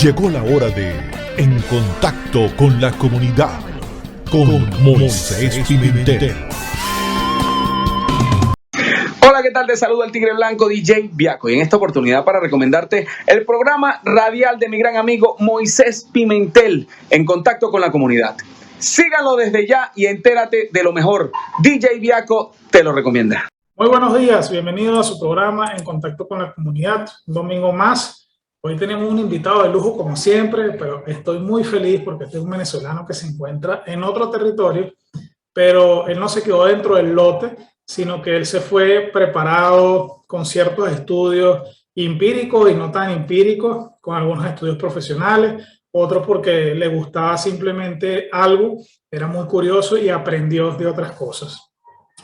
Llegó la hora de En Contacto con la Comunidad, con Moisés Pimentel. Hola, ¿qué tal? Te saluda el Tigre Blanco, DJ Viaco, y en esta oportunidad para recomendarte el programa radial de mi gran amigo Moisés Pimentel, En Contacto con la Comunidad. Síganlo desde ya y entérate de lo mejor. DJ Viaco te lo recomienda. Muy buenos días, bienvenidos a su programa En Contacto con la Comunidad, un domingo más. Hoy tenemos un invitado de lujo como siempre, pero estoy muy feliz porque este es un venezolano que se encuentra en otro territorio, pero él no se quedó dentro del lote, sino que él se fue preparado con ciertos estudios empíricos y no tan empíricos, con algunos estudios profesionales, otros porque le gustaba simplemente algo, era muy curioso y aprendió de otras cosas.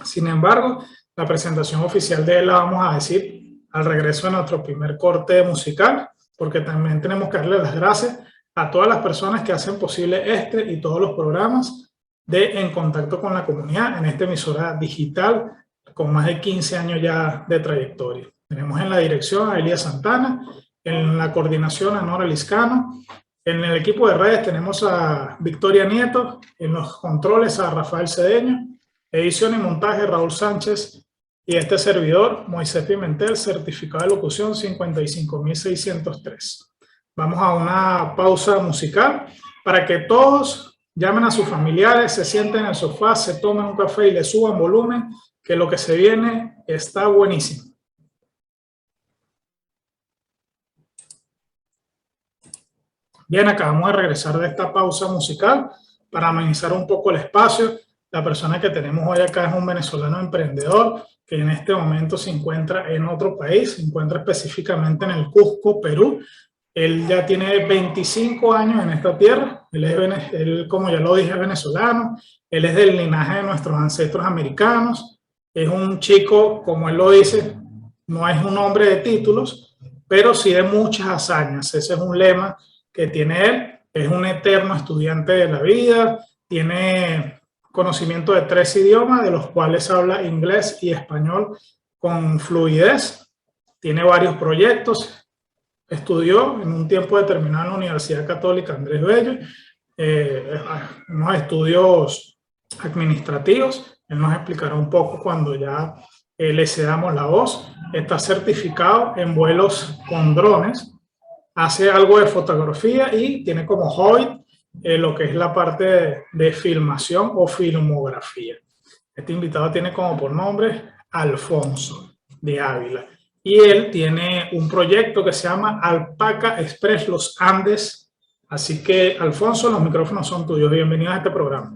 Sin embargo, la presentación oficial de él la vamos a decir al regreso de nuestro primer corte musical, porque también tenemos que darle las gracias a todas las personas que hacen posible este y todos los programas de En Contacto con la Comunidad en esta emisora digital con más de 15 años ya de trayectoria. Tenemos en la dirección a Elías Santana, en la coordinación a Nora Liscano, en el equipo de redes tenemos a Victoria Nieto, en los controles a Rafael Cedeño, edición y montaje Raúl Sánchez, y este servidor, Moisés Pimentel, certificado de locución 55603. Vamos a una pausa musical para que todos llamen a sus familiares, se sienten en el sofá, se tomen un café y le suban volumen, que lo que se viene está buenísimo. Bien, acabamos de regresar de esta pausa musical para amenizar un poco el espacio. La persona que tenemos hoy acá es un venezolano emprendedor que en este momento se encuentra en otro país, se encuentra específicamente en el Cusco, Perú. Él ya tiene 25 años en esta tierra, él, como ya lo dije, es venezolano, él es del linaje de nuestros ancestros americanos, es un chico, como él lo dice, no es un hombre de títulos, pero sí de muchas hazañas. Ese es un lema que tiene él, es un eterno estudiante de la vida, tiene conocimiento de 3 idiomas, de los cuales habla inglés y español con fluidez. Tiene varios proyectos. Estudió en un tiempo determinado en la Universidad Católica Andrés Bello, unos estudios administrativos. Él nos explicará un poco cuando ya le cedamos la voz. Está certificado en vuelos con drones. Hace algo de fotografía y tiene como hobby lo que es la parte de filmación o filmografía. Este invitado tiene como por nombre Alfonso de Ávila y él tiene un proyecto que se llama Alpaca Express Los Andes. Así que, Alfonso, los micrófonos son tuyos. Bienvenido a este programa.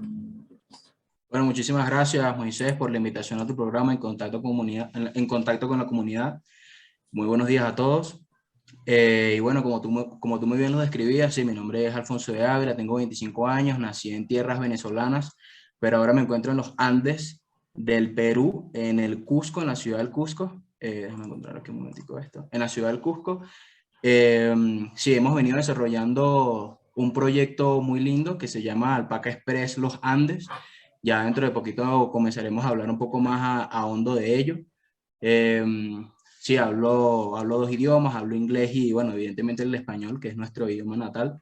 Bueno, muchísimas gracias, Moisés, por la invitación a tu programa En Contacto con la Comunidad. Muy buenos días a todos. Y bueno, como tú muy bien lo describías, sí, mi nombre es Alfonso de Ávila, tengo 25 años, nací en tierras venezolanas, pero ahora me encuentro en los Andes del Perú, en el Cusco, en la ciudad del Cusco. Déjame encontrar aquí un momentico esto. En la ciudad del Cusco. Sí, hemos venido desarrollando un proyecto muy lindo que se llama Alpaca Express Los Andes. Ya dentro de poquito comenzaremos a hablar un poco más a hondo de ello. Sí, hablo 2 idiomas, hablo inglés y, bueno, evidentemente el español, que es nuestro idioma natal.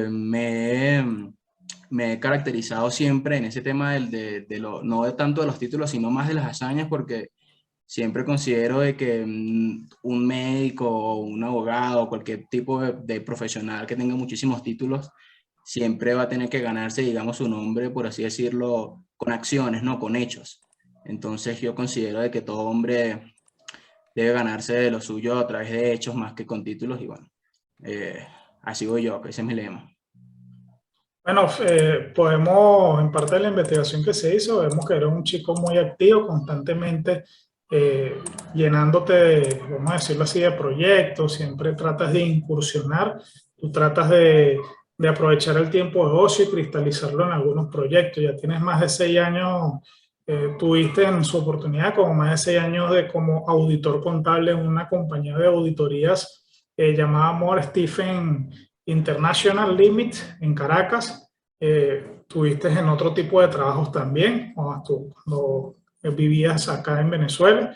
Me he caracterizado siempre en ese tema no de tanto de los títulos, sino más de las hazañas, porque siempre considero de que un médico, un abogado, cualquier tipo de profesional que tenga muchísimos títulos, siempre va a tener que ganarse, digamos, su nombre, por así decirlo, con acciones, no con hechos. Entonces yo considero de que todo hombre debe ganarse de lo suyo a través de hechos más que con títulos, y bueno, así voy yo, que ese es mi lema. Bueno, podemos, en parte de la investigación que se hizo, vemos que eres un chico muy activo, constantemente llenándote de, vamos a decirlo así, de proyectos, siempre tratas de incursionar, tú tratas de aprovechar el tiempo de ocio y cristalizarlo en algunos proyectos. Ya tienes más de 6 años. Tuviste en su oportunidad como más de 6 años como auditor contable en una compañía de auditorías llamada Moore Stephen International Limit en Caracas. Tuviste en otro tipo de trabajos también cuando vivías acá en Venezuela,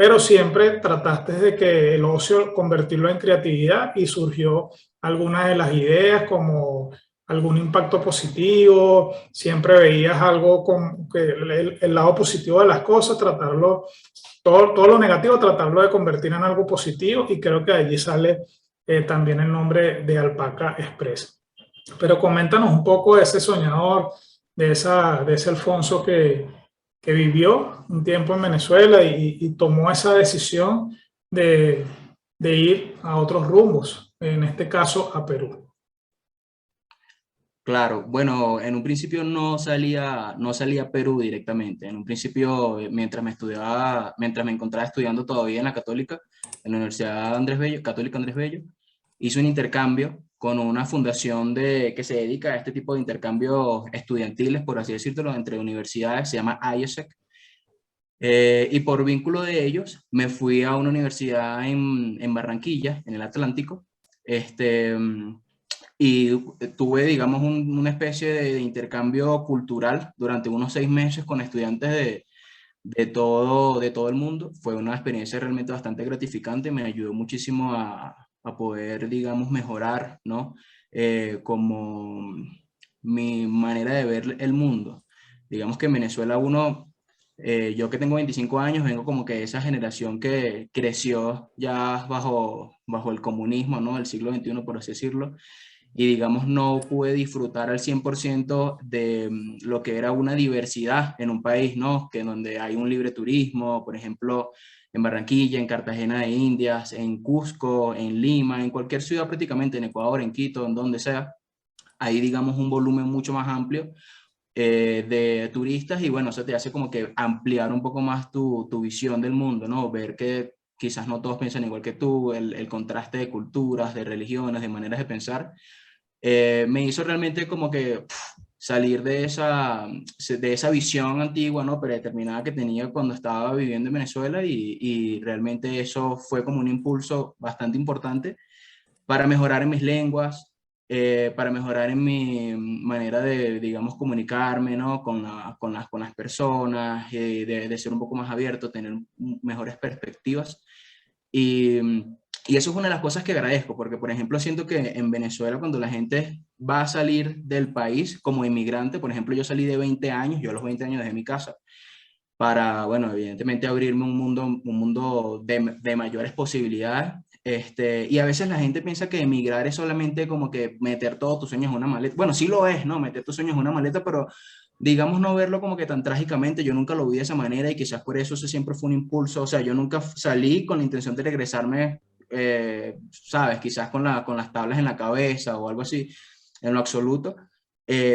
pero siempre trataste de que el ocio convertirlo en creatividad y surgió algunas de las ideas como algún impacto positivo, siempre veías algo con que el lado positivo de las cosas, tratarlo, todo lo negativo, tratarlo de convertir en algo positivo, y creo que allí sale también el nombre de Alpaca Express. Pero coméntanos un poco de ese soñador, de ese Alfonso que vivió un tiempo en Venezuela y tomó esa decisión de ir a otros rumbos, en este caso a Perú. Claro, bueno, en un principio no salía a Perú directamente. En un principio, mientras me encontraba estudiando todavía en la Católica, en la Universidad Católica Andrés Bello, hice un intercambio con una fundación que se dedica a este tipo de intercambios estudiantiles, por así decirlo, entre universidades, se llama IESEC. Y por vínculo de ellos, me fui a una universidad en Barranquilla, en el Atlántico, y tuve, digamos, una especie de intercambio cultural durante unos 6 meses con estudiantes de todo el mundo. Fue una experiencia realmente bastante gratificante, me ayudó muchísimo a poder, digamos, mejorar, ¿no? Como mi manera de ver el mundo. Digamos que en Venezuela yo que tengo 25 años, vengo como que de esa generación que creció ya bajo el comunismo, ¿no? Del siglo XXI, por así decirlo. Y digamos no pude disfrutar al 100% de lo que era una diversidad en un país, ¿no? Que donde hay un libre turismo, por ejemplo, en Barranquilla, en Cartagena de Indias, en Cusco, en Lima, en cualquier ciudad prácticamente, en Ecuador, en Quito, en donde sea, hay digamos un volumen mucho más amplio de turistas, y bueno, eso te hace como que ampliar un poco más tu visión del mundo, ¿no? Ver que quizás no todos piensan igual que tú, el contraste de culturas, de religiones, de maneras de pensar, me hizo realmente como que salir de esa visión antigua, ¿no? Predeterminada que tenía cuando estaba viviendo en Venezuela, y realmente eso fue como un impulso bastante importante para mejorar en mis lenguas, para mejorar en mi manera de, digamos, comunicarme, ¿no? con las personas, de ser un poco más abierto, tener mejores perspectivas. Y eso es una de las cosas que agradezco, porque, por ejemplo, siento que en Venezuela, cuando la gente va a salir del país como inmigrante, por ejemplo, yo salí de 20 años, yo a los 20 años dejé mi casa, para, bueno, evidentemente abrirme un mundo de mayores posibilidades. Y a veces la gente piensa que emigrar es solamente como que meter todos tus sueños en una maleta. Bueno, sí lo es, ¿no? Meter tus sueños en una maleta, pero digamos no verlo como que tan trágicamente. Yo nunca lo vi de esa manera, y quizás por eso ese siempre fue un impulso. O sea, yo nunca salí con la intención de regresarme, ¿sabes? Quizás con las tablas en la cabeza o algo así, en lo absoluto.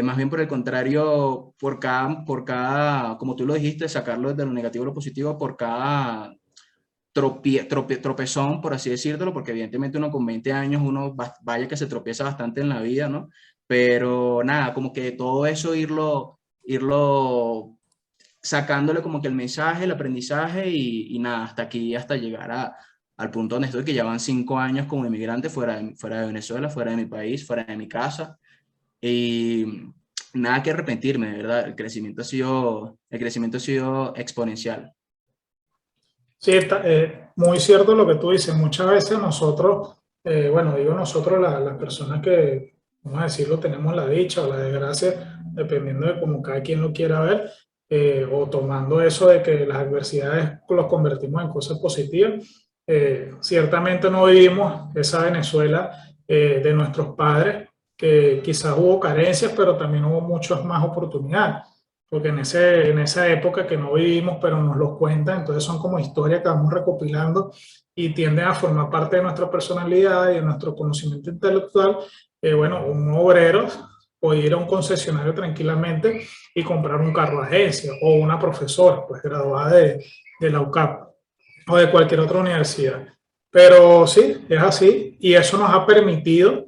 Más bien por el contrario, por cada, como tú lo dijiste, sacarlo desde lo negativo a lo positivo, por cada tropezón, por así decirlo, porque evidentemente uno con 20 años, vaya que se tropieza bastante en la vida, ¿no? Pero nada, como que todo eso irlo sacándole como que el mensaje, el aprendizaje, y nada, hasta aquí, hasta llegar al punto donde estoy, que ya van 5 años como inmigrante fuera de Venezuela, fuera de mi país, fuera de mi casa. Y nada que arrepentirme, de verdad. El crecimiento ha sido exponencial. Sí, muy cierto lo que tú dices. Muchas veces nosotros, bueno, digo nosotros, las personas que, vamos a decirlo, tenemos la dicha o la desgracia, dependiendo de cómo cada quien lo quiera ver, o tomando eso de que las adversidades los convertimos en cosas positivas. Ciertamente no vivimos esa Venezuela de nuestros padres, que quizás hubo carencias, pero también hubo muchas más oportunidades, porque en esa época que no vivimos, pero nos los cuentan, entonces son como historias que vamos recopilando y tienden a formar parte de nuestra personalidad y de nuestro conocimiento intelectual. Bueno, un obrero puede ir a un concesionario tranquilamente y comprar un carro de agencia, o una profesora pues graduada de la UCAP o de cualquier otra universidad. Pero sí, es así, y eso nos ha permitido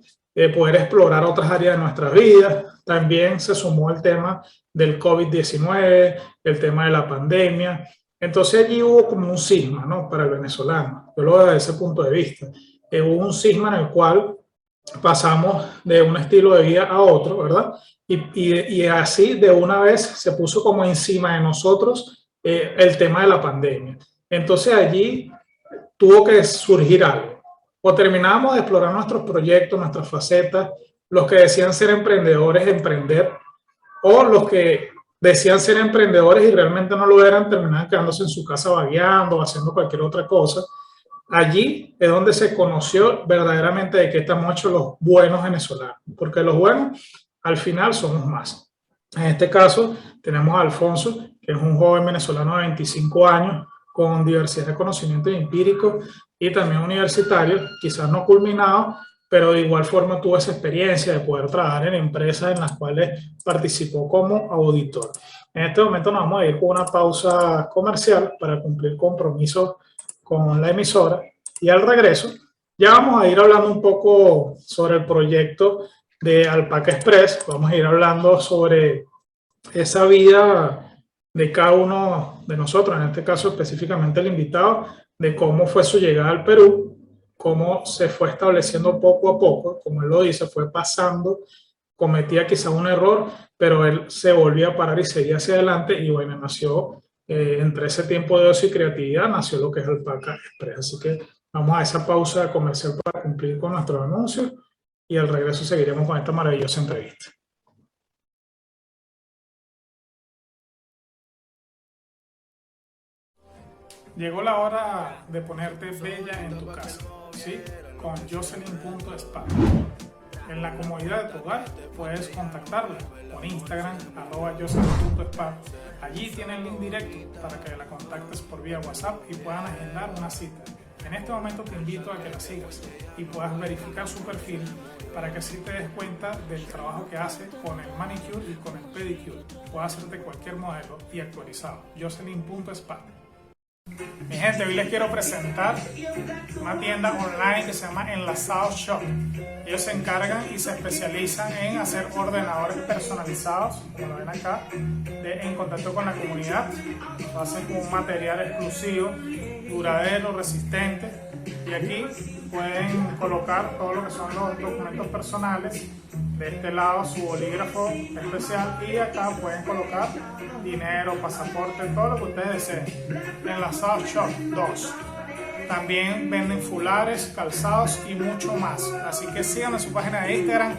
poder explorar otras áreas de nuestras vidas. También se sumó el tema del COVID-19, el tema de la pandemia. Entonces allí hubo como un cisma, ¿no? Para el venezolano. Yo lo veo desde ese punto de vista. Hubo un cisma en el cual pasamos de un estilo de vida a otro, ¿verdad? Y así de una vez se puso como encima de nosotros el tema de la pandemia. Entonces allí tuvo que surgir algo. O terminábamos de explorar nuestros proyectos, nuestras facetas, los que decían ser emprendedores, emprender, o los que decían ser emprendedores y realmente no lo eran, terminaban quedándose en su casa vagueando o haciendo cualquier otra cosa. Allí es donde se conoció verdaderamente de qué estamos hechos los buenos venezolanos, porque los buenos al final somos más. En este caso tenemos a Alfonso, que es un joven venezolano de 25 años con diversidad de conocimientos empíricos y también universitarios, quizás no culminados, pero de igual forma tuvo esa experiencia de poder trabajar en empresas en las cuales participó como auditor. En este momento nos vamos a ir con una pausa comercial para cumplir compromisos con la emisora, y al regreso ya vamos a ir hablando un poco sobre el proyecto de Alpaca Express. Vamos a ir hablando sobre esa vida de cada uno de nosotros, en este caso específicamente el invitado, de cómo fue su llegada al Perú, cómo se fue estableciendo poco a poco, como él lo dice, fue pasando, cometía quizá un error, pero él se volvía a parar y seguía hacia adelante, y bueno, nació entre ese tiempo de ocio y creatividad, nació lo que es Alpaca Express. Así que vamos a esa pausa comercial para cumplir con nuestros anuncios, y al regreso seguiremos con esta maravillosa entrevista. Llegó la hora de ponerte bella en tu casa, ¿sí? Con Jocelyn.spa. En la comodidad de tu hogar puedes contactarla por Instagram, @Jocelyn.spa. Allí tiene el link directo para que la contactes por vía WhatsApp y puedan agendar una cita. En este momento te invito a que la sigas y puedas verificar su perfil para que así te des cuenta del trabajo que hace con el manicure y con el pedicure. Puedes hacerte cualquier modelo y actualizado. Jocelyn.spa. Mi gente, hoy les quiero presentar una tienda online que se llama Enlazado Shop. Ellos se encargan y se especializan en hacer ordenadores personalizados, como lo ven acá, en contacto con la comunidad. Lo hacen con un material exclusivo, duradero, resistente, y aquí pueden colocar todo lo que son los documentos personales. De este lado su bolígrafo especial, y acá pueden colocar dinero, pasaporte, todo lo que ustedes deseen. Enlazado Shop 2. También venden fulares, calzados y mucho más. Así que sigan a su página de Instagram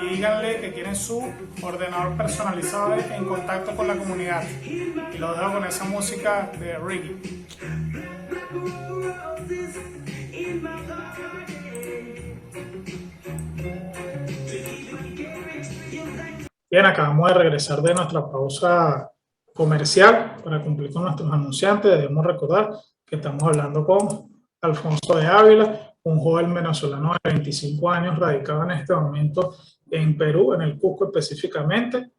y díganle que quieren su ordenador personalizado en contacto con la comunidad. Y lo dejo con esa música de reggae. Bien, acabamos de regresar de nuestra pausa comercial para cumplir con nuestros anunciantes. Debemos recordar que estamos hablando con Alfonso de Ávila, un joven venezolano de 25 años radicado en este momento en Perú, en el Cusco específicamente.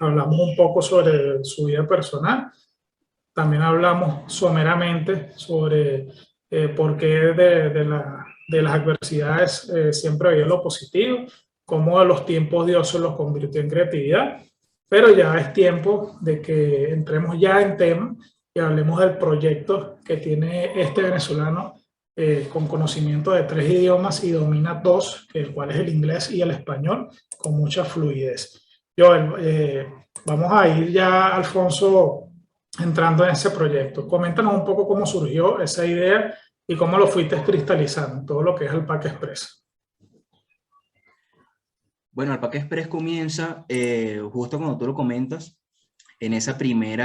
Hablamos un poco sobre su vida personal. También hablamos someramente sobre por qué de las adversidades siempre veía lo positivo, cómo los tiempos de ocio los convirtió en creatividad. Pero ya es tiempo de que entremos ya en tema y hablemos del proyecto que tiene este venezolano con conocimiento de 3 idiomas y domina 2, el cual es el inglés y el español, con mucha fluidez. Vamos a ir ya, Alfonso, entrando en ese proyecto. Coméntanos un poco cómo surgió esa idea y cómo lo fuiste cristalizando, todo lo que es Alpaca Express. Bueno, Alpaca Express comienza justo cuando tú lo comentas, ese primer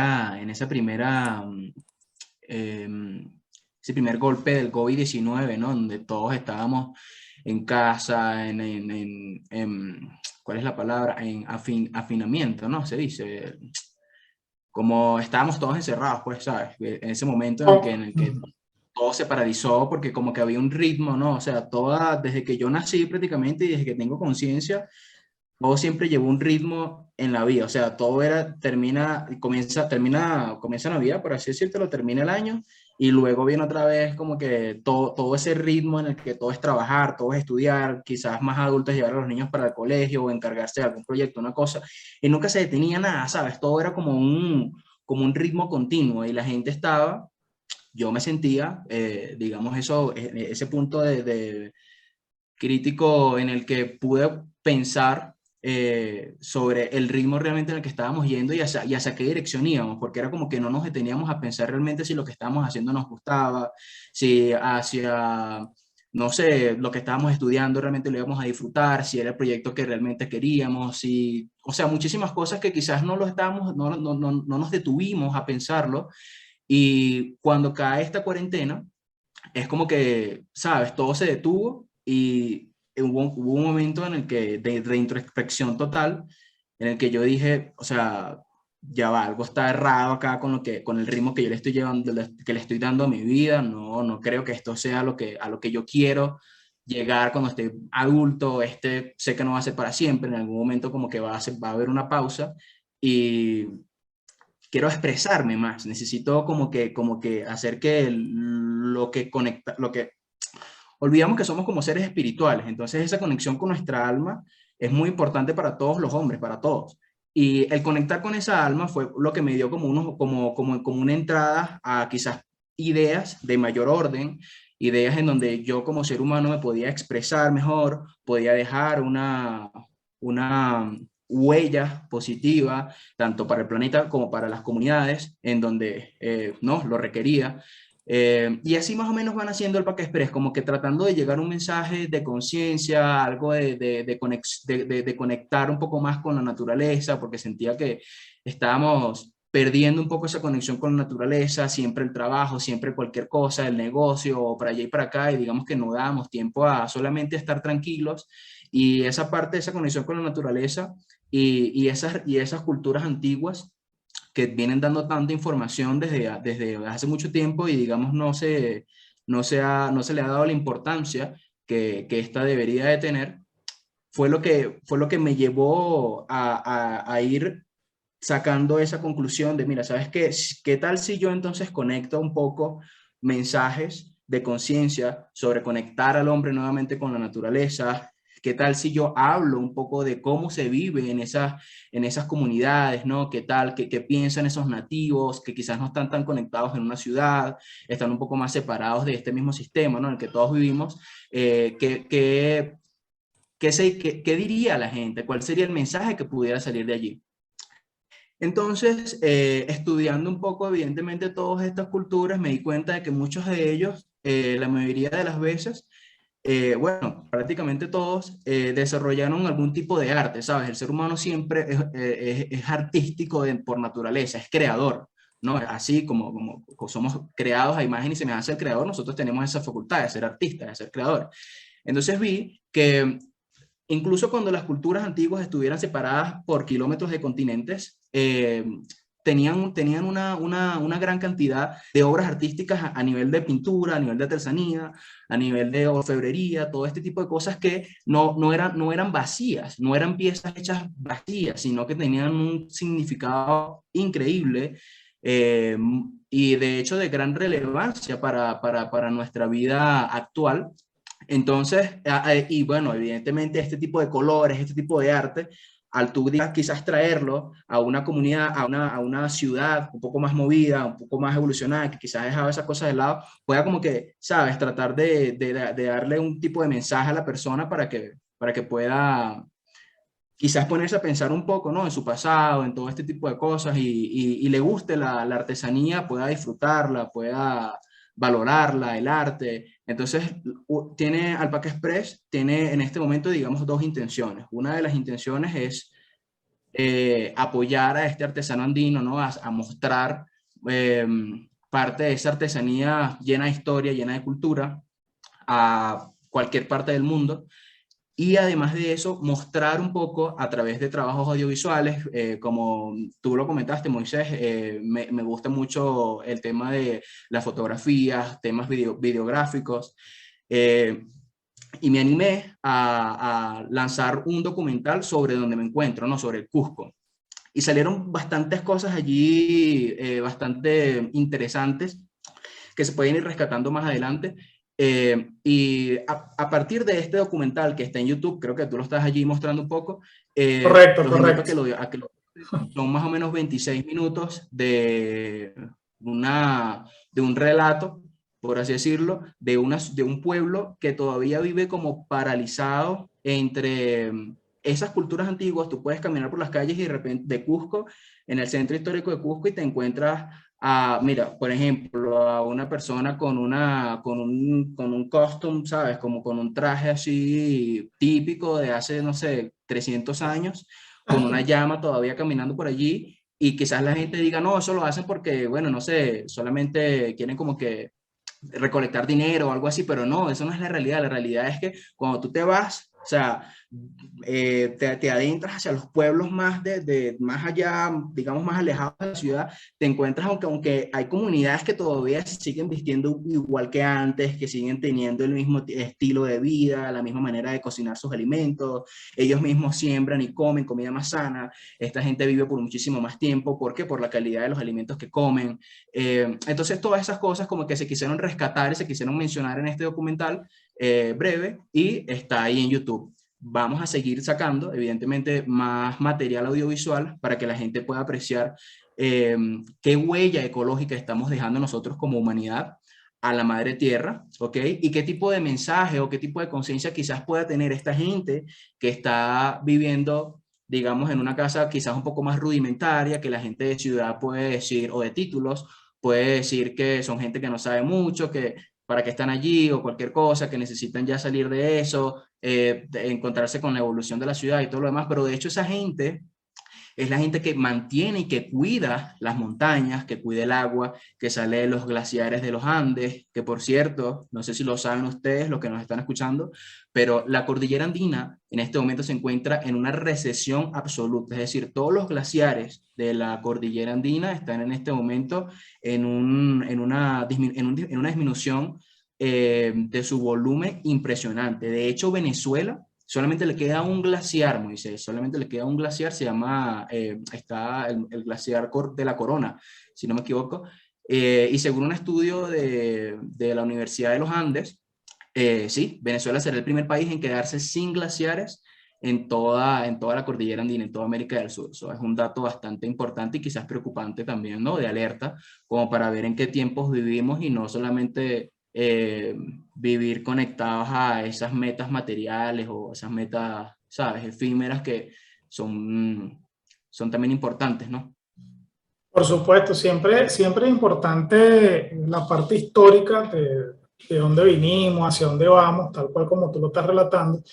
golpe del COVID-19, ¿no? Donde todos estábamos en casa, ¿cuál es la palabra? En afinamiento, ¿no? Se dice, como estábamos todos encerrados, pues, ¿sabes? En ese momento en el que todo se paralizó, porque como que había un ritmo, ¿no? O sea, desde que yo nací prácticamente y desde que tengo conciencia, todo siempre llevó un ritmo en la vida. O sea, todo comienza Navidad, por así decirlo, termina el año, y luego viene otra vez como que todo ese ritmo en el que todo es trabajar, todo es estudiar, quizás más adultos llevar a los niños para el colegio o encargarse de algún proyecto, una cosa, y nunca se detenía nada, ¿sabes? Todo era como un ritmo continuo, y la gente yo me sentía, digamos, ese punto de crítico en el que pude pensar sobre el ritmo realmente en el que estábamos yendo y hacia qué dirección íbamos, porque era como que no nos deteníamos a pensar realmente si lo que estábamos haciendo nos gustaba, si hacia, no sé, lo que estábamos estudiando realmente lo íbamos a disfrutar, si era el proyecto que realmente queríamos, si, o sea, muchísimas cosas que quizás no lo estábamos, no nos detuvimos a pensarlo. Y cuando cae esta cuarentena, es como que, ¿sabes? Todo se detuvo y hubo un momento en el que, de introspección total, en el que yo dije, o sea, ya va, algo está errado acá con el ritmo que yo le estoy llevando, que le estoy dando a mi vida. No creo que esto sea a lo que yo quiero llegar cuando esté adulto. Sé que no va a ser para siempre, en algún momento como que va a haber una pausa y quiero expresarme más, necesito como que hacer que lo que conecta, olvidamos que somos como seres espirituales, entonces esa conexión con nuestra alma es muy importante para todos los hombres, para todos. Y el conectar con esa alma fue lo que me dio como una entrada a quizás ideas de mayor orden, ideas en donde yo como ser humano me podía expresar mejor, podía dejar una huella positiva, tanto para el planeta como para las comunidades en donde no lo requería. Y así más o menos van haciendo el Pack Express, como que tratando de llegar un mensaje de conciencia, algo de conectar un poco más con la naturaleza, porque sentía que estábamos perdiendo un poco esa conexión con la naturaleza, siempre el trabajo, siempre cualquier cosa, el negocio, o para allá y para acá, y digamos que no dábamos tiempo a solamente estar tranquilos, y esa parte, esa conexión con la naturaleza y esas culturas antiguas que vienen dando tanta información desde hace mucho tiempo y digamos no se le ha dado la importancia que esta debería de tener, fue lo que me llevó a ir sacando esa conclusión de, mira, ¿sabes qué? ¿Qué tal si yo entonces conecto un poco mensajes de conciencia sobre conectar al hombre nuevamente con la naturaleza? ¿Qué tal si yo hablo un poco de cómo se vive en esas comunidades, ¿no? ¿Qué tal? ¿Qué piensan esos nativos que quizás no están tan conectados en una ciudad, están un poco más separados de este mismo sistema, ¿no? En el que todos vivimos? ¿Qué diría la gente? ¿Cuál sería el mensaje que pudiera salir de allí? Entonces, estudiando un poco, evidentemente, todas estas culturas, me di cuenta de que muchos de ellos, la mayoría de las veces, bueno, prácticamente todos, desarrollaron algún tipo de arte, ¿sabes? El ser humano siempre es artístico por naturaleza, es creador, ¿no? Así como somos creados a imagen y semejanza del creador, nosotros tenemos esa facultad de ser artistas, de ser creadores. Entonces vi que incluso cuando las culturas antiguas estuvieran separadas por kilómetros de continentes, tenían una gran cantidad de obras artísticas a nivel de pintura, a nivel de artesanía, a nivel de orfebrería, todo este tipo de cosas que no eran vacías, no eran piezas hechas vacías, sino que tenían un significado increíble, eh, y de hecho de gran relevancia para nuestra vida actual. Entonces, y bueno, evidentemente este tipo de colores, este tipo de arte, al tú quizás traerlo a una comunidad, a una ciudad un poco más movida, un poco más evolucionada, que quizás dejaba esas cosas de lado, pueda como que, ¿sabes? Tratar de darle un tipo de mensaje a la persona para que pueda quizás ponerse a pensar un poco, ¿no? En su pasado, en todo este tipo de cosas y le guste la artesanía, pueda disfrutarla, pueda valorarla, el arte. Entonces, Alpaca Express tiene en este momento, digamos, dos intenciones. Una de las intenciones es apoyar a este artesano andino, ¿no? A mostrar eh, parte de esa artesanía llena de historia, llena de cultura, a cualquier parte del mundo. Y además de eso, mostrar un poco a través de trabajos audiovisuales, como tú lo comentaste, Moisés, me gusta mucho el tema de las fotografías, temas videográficos, y me animé a lanzar un documental sobre donde me encuentro, ¿no? Sobre el Cusco. Y salieron bastantes cosas allí, bastante interesantes, que se pueden ir rescatando más adelante. Y a partir de este documental que está en YouTube, creo que tú lo estás allí mostrando un poco, Correcto, los invito correcto. a que son más o menos 26 minutos de un relato, por así decirlo, de un pueblo que todavía vive como paralizado entre esas culturas antiguas, tú puedes caminar por las calles y de repente de Cusco, en el centro histórico de Cusco, y te encuentras mira, por ejemplo, a una persona con un costume, ¿sabes? Como con un traje así típico de hace, no sé, 300 años, con una llama todavía caminando por allí, y quizás la gente diga, no, eso lo hacen porque, bueno, no sé, solamente quieren como que recolectar dinero o algo así, pero no, eso no es la realidad es que cuando tú te vas, o sea, te adentras hacia los pueblos más allá, digamos, más alejados de la ciudad, te encuentras, aunque hay comunidades que todavía se siguen vistiendo igual que antes, que siguen teniendo el mismo estilo de vida, la misma manera de cocinar sus alimentos, ellos mismos siembran y comen comida más sana, esta gente vive por muchísimo más tiempo, ¿por qué? Por la calidad de los alimentos que comen. Entonces todas esas cosas como que se quisieron rescatar y se quisieron mencionar en este documental breve, y está ahí en YouTube. Vamos a seguir sacando, evidentemente, más material audiovisual para que la gente pueda apreciar qué huella ecológica estamos dejando nosotros como humanidad a la madre tierra, ¿ok? Y qué tipo de mensaje o qué tipo de conciencia quizás pueda tener esta gente que está viviendo, digamos, en una casa quizás un poco más rudimentaria, que la gente de ciudad puede decir, o de títulos, puede decir que son gente que no sabe mucho, que para qué están allí o cualquier cosa, que necesitan ya salir de eso, de encontrarse con la evolución de la ciudad y todo lo demás, pero de hecho esa gente es la gente que mantiene y que cuida las montañas, que cuida el agua, que sale de los glaciares de los Andes, que por cierto, no sé si lo saben ustedes, los que nos están escuchando, pero la cordillera andina en este momento se encuentra en una recesión absoluta, es decir, todos los glaciares de la cordillera andina están en este momento en una disminución de su volumen impresionante. De hecho, Venezuela solamente le queda un glaciar, Moisés, solamente le queda un glaciar, se llama, está el glaciar de la Corona, si no me equivoco, y según un estudio de la Universidad de los Andes, sí, Venezuela será el primer país en quedarse sin glaciares en toda la cordillera andina, en toda América del Sur. Eso es un dato bastante importante y quizás preocupante también, ¿no? De alerta, como para ver en qué tiempos vivimos y no solamente vivir conectados a esas metas materiales o esas metas, ¿sabes?, efímeras que son también importantes, ¿no? Por supuesto, siempre es importante la parte histórica de dónde vinimos, hacia dónde vamos, tal cual como tú lo estás relatando.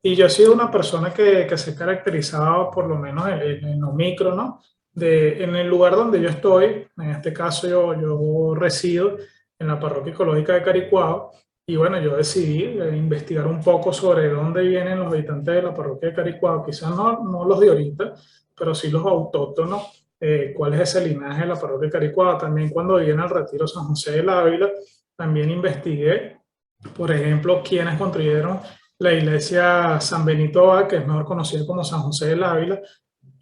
Y yo he sido una persona que se ha caracterizado, por lo menos en lo micro, ¿no? En el lugar donde yo estoy, en este caso yo resido en la parroquia ecológica de Caricuao, y bueno, yo decidí investigar un poco sobre dónde vienen los habitantes de la parroquia de Caricuao, quizás no los de ahorita, pero sí los autóctonos, cuál es ese linaje de la parroquia de Caricuao. También cuando viene al retiro San José del Ávila, también investigué, por ejemplo, quiénes construyeron la iglesia San Benito Abad, que es mejor conocida como San José del Ávila,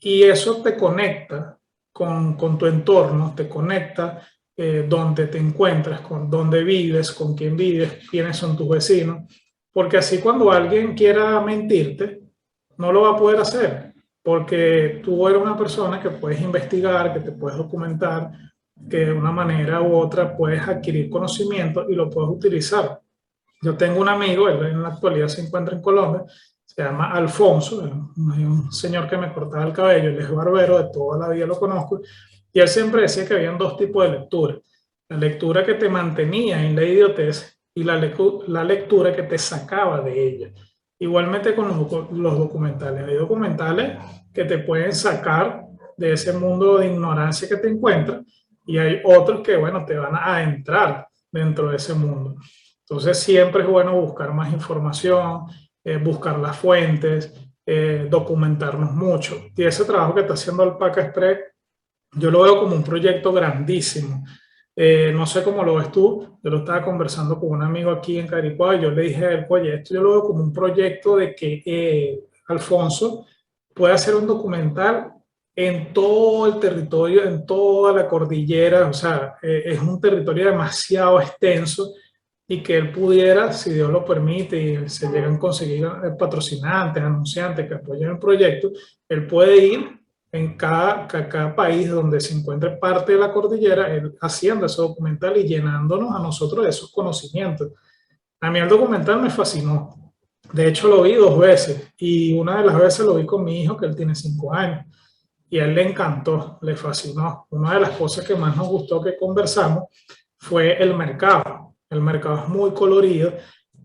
y eso te conecta con tu entorno, te conecta dónde te encuentras, con dónde vives, con quién vives, quiénes son tus vecinos, porque así cuando alguien quiera mentirte, no lo va a poder hacer, porque tú eres una persona que puedes investigar, que te puedes documentar, que de una manera u otra puedes adquirir conocimiento y lo puedes utilizar. Yo tengo un amigo, él en la actualidad se encuentra en Colombia, se llama Alfonso, un señor que me cortaba el cabello, él es barbero, de toda la vida lo conozco, y él siempre decía que habían dos tipos de lectura: la lectura que te mantenía en la idiotez y la lectura que te sacaba de ella. Igualmente con los documentales, hay documentales que te pueden sacar de ese mundo de ignorancia que te encuentras, y hay otros que, bueno, te van a adentrar dentro de ese mundo. Entonces siempre es bueno buscar más información, buscar las fuentes, documentarnos mucho. Y ese trabajo que está haciendo Alpaca Express, yo lo veo como un proyecto grandísimo. No sé cómo lo ves tú. Yo lo estaba conversando con un amigo aquí en Caricuao y yo le dije a él, oye, esto yo lo veo como un proyecto de que Alfonso puede hacer un documental en todo el territorio, en toda la cordillera. O sea, es un territorio demasiado extenso, y que él pudiera, si Dios lo permite y se llegan a conseguir patrocinantes, anunciantes que apoyen el proyecto, él puede ir en cada país donde se encuentre parte de la cordillera, él haciendo ese documental y llenándonos a nosotros de esos conocimientos. A mí el documental me fascinó. De hecho, lo vi 2 veces y una de las veces lo vi con mi hijo, que él tiene 5 años, y a él le encantó, le fascinó. Una de las cosas que más nos gustó que conversamos fue el mercado. El mercado es muy colorido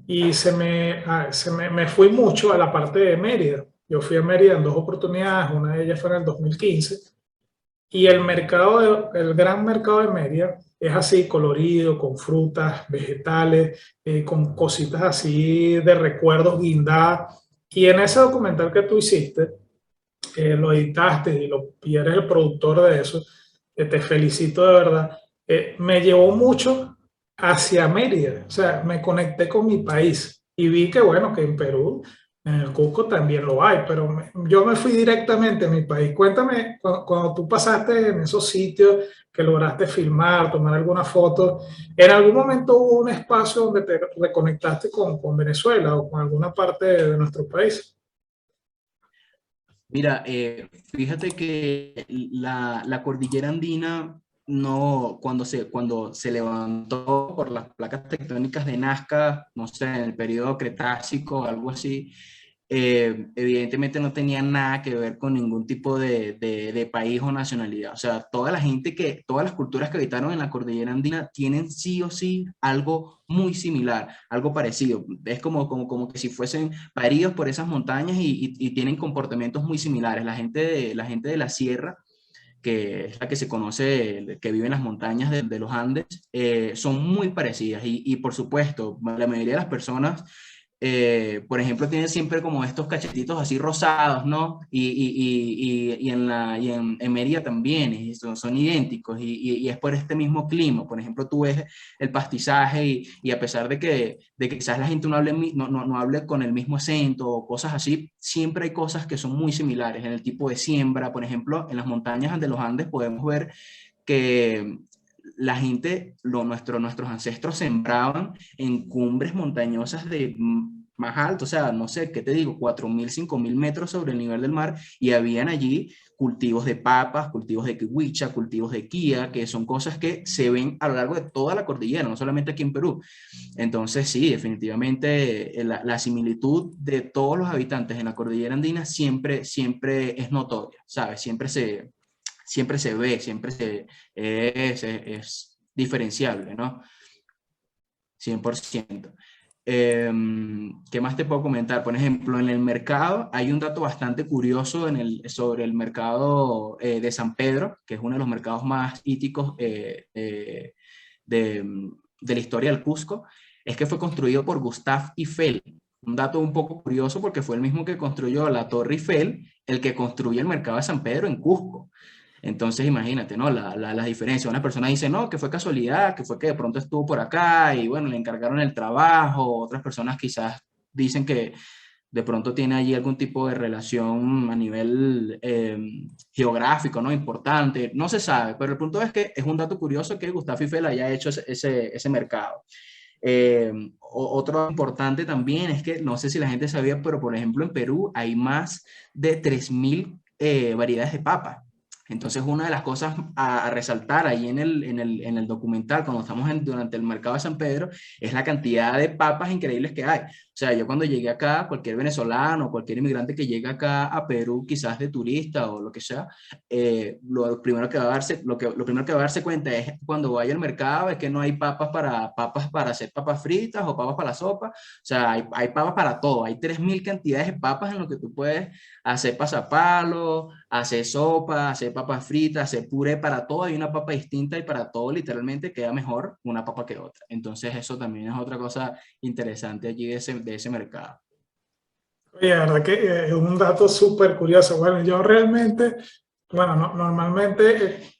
y me fui mucho a la parte de Mérida. Yo fui a Mérida en 2 oportunidades, una de ellas fue en el 2015, y el gran mercado de Mérida es así colorido, con frutas, vegetales, con cositas así de recuerdos guindadas. Y en ese documental que tú hiciste, lo editaste y eres el productor de eso, te felicito de verdad, me llevó mucho hacia Mérida, o sea, me conecté con mi país y vi que bueno, que en Perú, en el Cusco también lo hay, pero yo me fui directamente a mi país. Cuéntame, cuando tú pasaste en esos sitios que lograste filmar, tomar alguna foto, ¿en algún momento hubo un espacio donde te reconectaste con Venezuela o con alguna parte de nuestro país? Mira, fíjate que la cordillera andina, no, cuando se levantó por las placas tectónicas de Nazca, no sé, en el periodo Cretácico, algo así, evidentemente no tenía nada que ver con ningún tipo de país o nacionalidad. O sea, todas las culturas que habitaron en la cordillera andina tienen sí o sí algo muy similar, algo parecido. Es como que si fuesen paridos por esas montañas y tienen comportamientos muy similares. La gente de la sierra, que es la que se conoce, que vive en las montañas de los Andes, son muy parecidas y por supuesto, la mayoría de las personas, por ejemplo, tienen siempre como estos cachetitos así rosados, ¿no? En Mérida también, son idénticos y es por este mismo clima. Por ejemplo, tú ves el pastizaje y a pesar de que quizás la gente no hable con el mismo acento o cosas así, siempre hay cosas que son muy similares en el tipo de siembra. Por ejemplo, en las montañas de los Andes podemos ver que la gente, nuestros ancestros sembraban en cumbres montañosas de más alto, o sea, no sé, ¿qué te digo? 4.000, 5.000 metros sobre el nivel del mar, y habían allí cultivos de papas, cultivos de kiwicha, cultivos de quía, que son cosas que se ven a lo largo de toda la cordillera, no solamente aquí en Perú. Entonces, sí, definitivamente la similitud de todos los habitantes en la cordillera andina siempre es notoria, ¿sabes? Siempre se ve, es diferenciable, ¿no? 100%. ¿Qué más te puedo comentar? Por ejemplo, en el mercado hay un dato bastante curioso sobre el mercado de San Pedro, que es uno de los mercados más híticos de la historia del Cusco. Es que fue construido por Gustave Eiffel. Un dato un poco curioso porque fue el mismo que construyó la Torre Eiffel, el que construye el mercado de San Pedro en Cusco. Entonces, imagínate, ¿no? La diferencia. Una persona dice, no, que fue casualidad, que fue que de pronto estuvo por acá y bueno, le encargaron el trabajo. Otras personas quizás dicen que de pronto tiene allí algún tipo de relación a nivel geográfico, ¿no? Importante. No se sabe, pero el punto es que es un dato curioso que Gustave Eiffel haya hecho ese mercado. Otro importante también es que, no sé si la gente sabía, pero por ejemplo en Perú hay más de 3.000 variedades de papa. Entonces, una de las cosas a resaltar ahí en el documental, cuando estamos durante el mercado de San Pedro, es la cantidad de papas increíbles que hay. O sea, yo cuando llegué acá, cualquier venezolano, cualquier inmigrante que llegue acá a Perú, quizás de turista o lo que sea, lo primero que va a darse cuenta es cuando vaya al mercado, es que no hay papas para hacer papas fritas o papas para la sopa. O sea, hay papas para todo. Hay 3.000 cantidades de papas en lo que tú puedes hacer pasapalo, hacer sopa, hacer papas fritas, hacer puré. Para todo hay una papa distinta y para todo literalmente queda mejor una papa que otra. Entonces eso también es otra cosa interesante allí de ese mercado. Oye, la verdad que es un dato súper curioso. Bueno, yo realmente, bueno, normalmente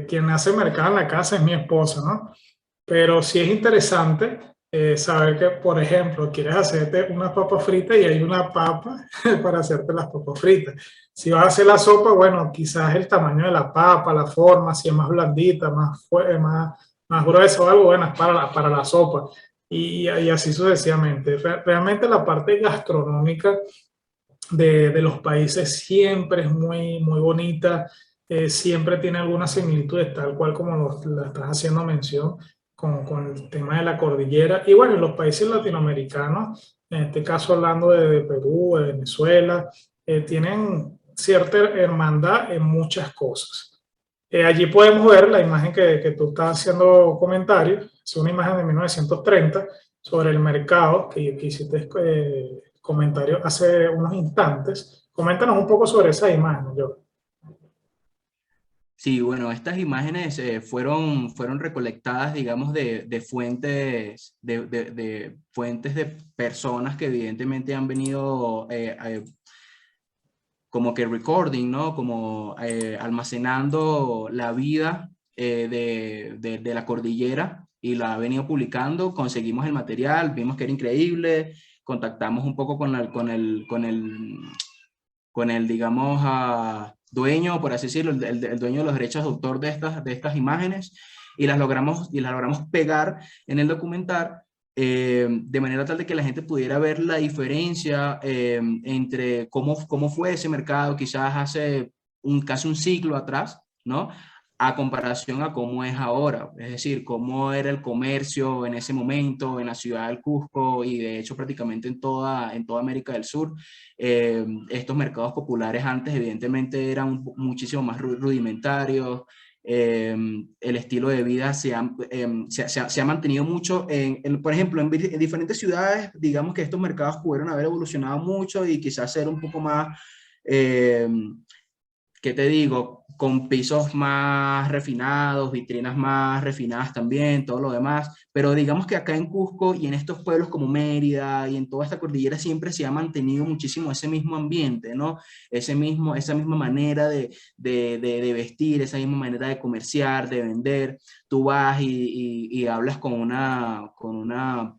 quien hace mercado en la casa es mi esposa, ¿no? Pero sí es interesante saber que, por ejemplo, quieres hacerte unas papas fritas y hay una papa para hacerte las papas fritas. Si vas a hacer la sopa, bueno, quizás el tamaño de la papa, la forma, si es más blandita, más gruesa o algo, bueno, es para la sopa. Y así sucesivamente. Realmente la parte gastronómica de los países siempre es muy bonita, siempre tiene algunas similitudes, tal cual como la estás haciendo mención con el tema de la cordillera. Y bueno, en los países latinoamericanos, en este caso hablando de Perú, de Venezuela, tienen cierta hermandad en muchas cosas. Allí podemos ver la imagen que tú estás haciendo comentario, es una imagen de 1930 sobre el mercado que hiciste comentario hace unos instantes. Coméntanos un poco sobre esa imagen, yo. Sí, bueno, estas imágenes fueron recolectadas, digamos, de fuentes, de fuentes de personas que evidentemente han venido como que recording, ¿no? Como almacenando la vida de la cordillera y la ha venido publicando. Conseguimos el material, vimos que era increíble, contactamos un poco con el digamos, dueño, por así decirlo, el dueño de los derechos de autor de estas imágenes, y las logramos pegar en el documental de manera tal de que la gente pudiera ver la diferencia entre cómo fue ese mercado quizás hace casi un siglo atrás, ¿no? A comparación a cómo es ahora, es decir, cómo era el comercio en ese momento en la ciudad del Cusco y de hecho prácticamente en toda América del Sur. Estos mercados populares antes evidentemente eran muchísimo más rudimentarios. El estilo de vida se ha mantenido mucho, por ejemplo, en diferentes ciudades, digamos que estos mercados pudieron haber evolucionado mucho y quizás ser un poco más, ¿qué te digo? Con pisos más refinados, vitrinas más refinadas también, todo lo demás. Pero digamos que acá en Cusco y en estos pueblos como Mérida y en toda esta cordillera siempre se ha mantenido muchísimo ese mismo ambiente, ¿no? Esa misma manera de vestir, esa misma manera de comerciar, de vender. Tú vas y hablas con una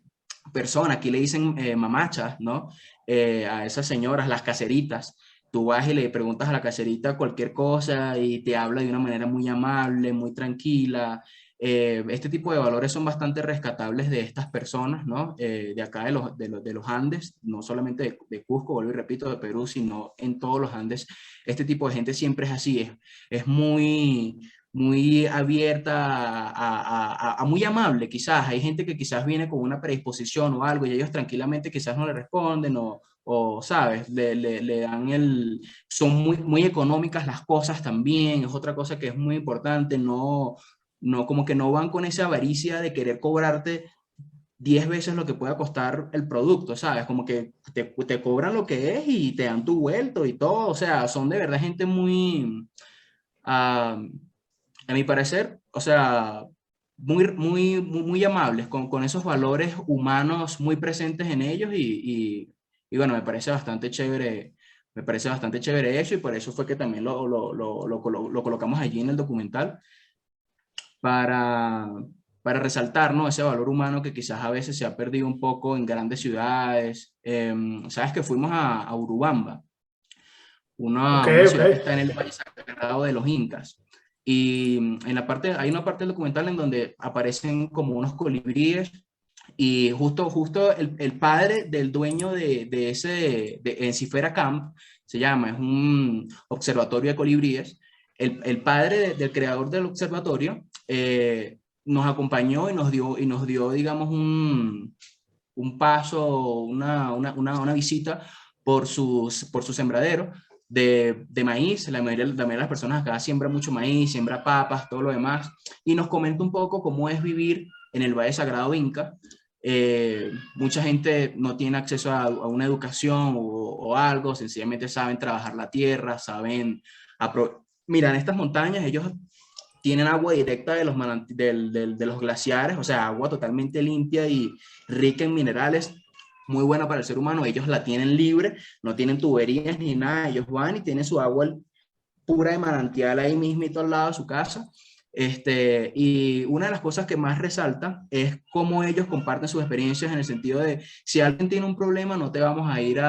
persona, aquí le dicen mamachas, ¿no? A esas señoras, las caseritas. Tú vas y le preguntas a la caserita cualquier cosa y te habla de una manera muy amable, muy tranquila. Este tipo de valores son bastante rescatables de estas personas, ¿no? De acá de los Andes, no solamente de Cusco, vuelvo y repito, de Perú, sino en todos los Andes. Este tipo de gente siempre es así, es muy abierta a muy amable, quizás. Hay gente que quizás viene con una predisposición o algo y ellos tranquilamente quizás no le responden o sabes, le dan son muy económicas las cosas también, es otra cosa que es muy importante, como que no van con esa avaricia de querer cobrarte 10 veces lo que pueda costar el producto, ¿sabes? Como que te cobran lo que es y te dan tu vuelto y todo, o sea, son de verdad gente muy, a mi parecer, o sea, muy amables, con esos valores humanos muy presentes en ellos y bueno, me parece bastante chévere eso y por eso fue que también lo colocamos allí en el documental para, para resaltar, ¿no? Ese valor humano que quizás a veces se ha perdido un poco en grandes ciudades. Sabes que fuimos a Urubamba, Ok, una ok. ciudad que está en el Valle Sagrado de los Incas. Y hay una parte del documental en donde aparecen como unos colibríes y justo el padre del dueño de ese, de Encifera Camp, se llama, es un observatorio de colibríes. El padre del creador del observatorio nos acompañó y nos dio digamos, un paso, una visita por su sembradero de maíz. La mayoría de las personas acá siembra mucho maíz, siembra papas, todo lo demás. Y nos comenta un poco cómo es vivir en el Valle Sagrado Inca. Mucha gente no tiene acceso a una educación o algo, sencillamente saben trabajar la tierra, saben... Mira, en estas montañas ellos tienen agua directa de de los glaciares, o sea, agua totalmente limpia y rica en minerales, muy buena para el ser humano. Ellos la tienen libre, no tienen tuberías ni nada, ellos van y tienen su agua pura de manantial ahí mismito al lado de su casa. Y una de las cosas que más resalta es cómo ellos comparten sus experiencias en el sentido de si alguien tiene un problema no te vamos a ir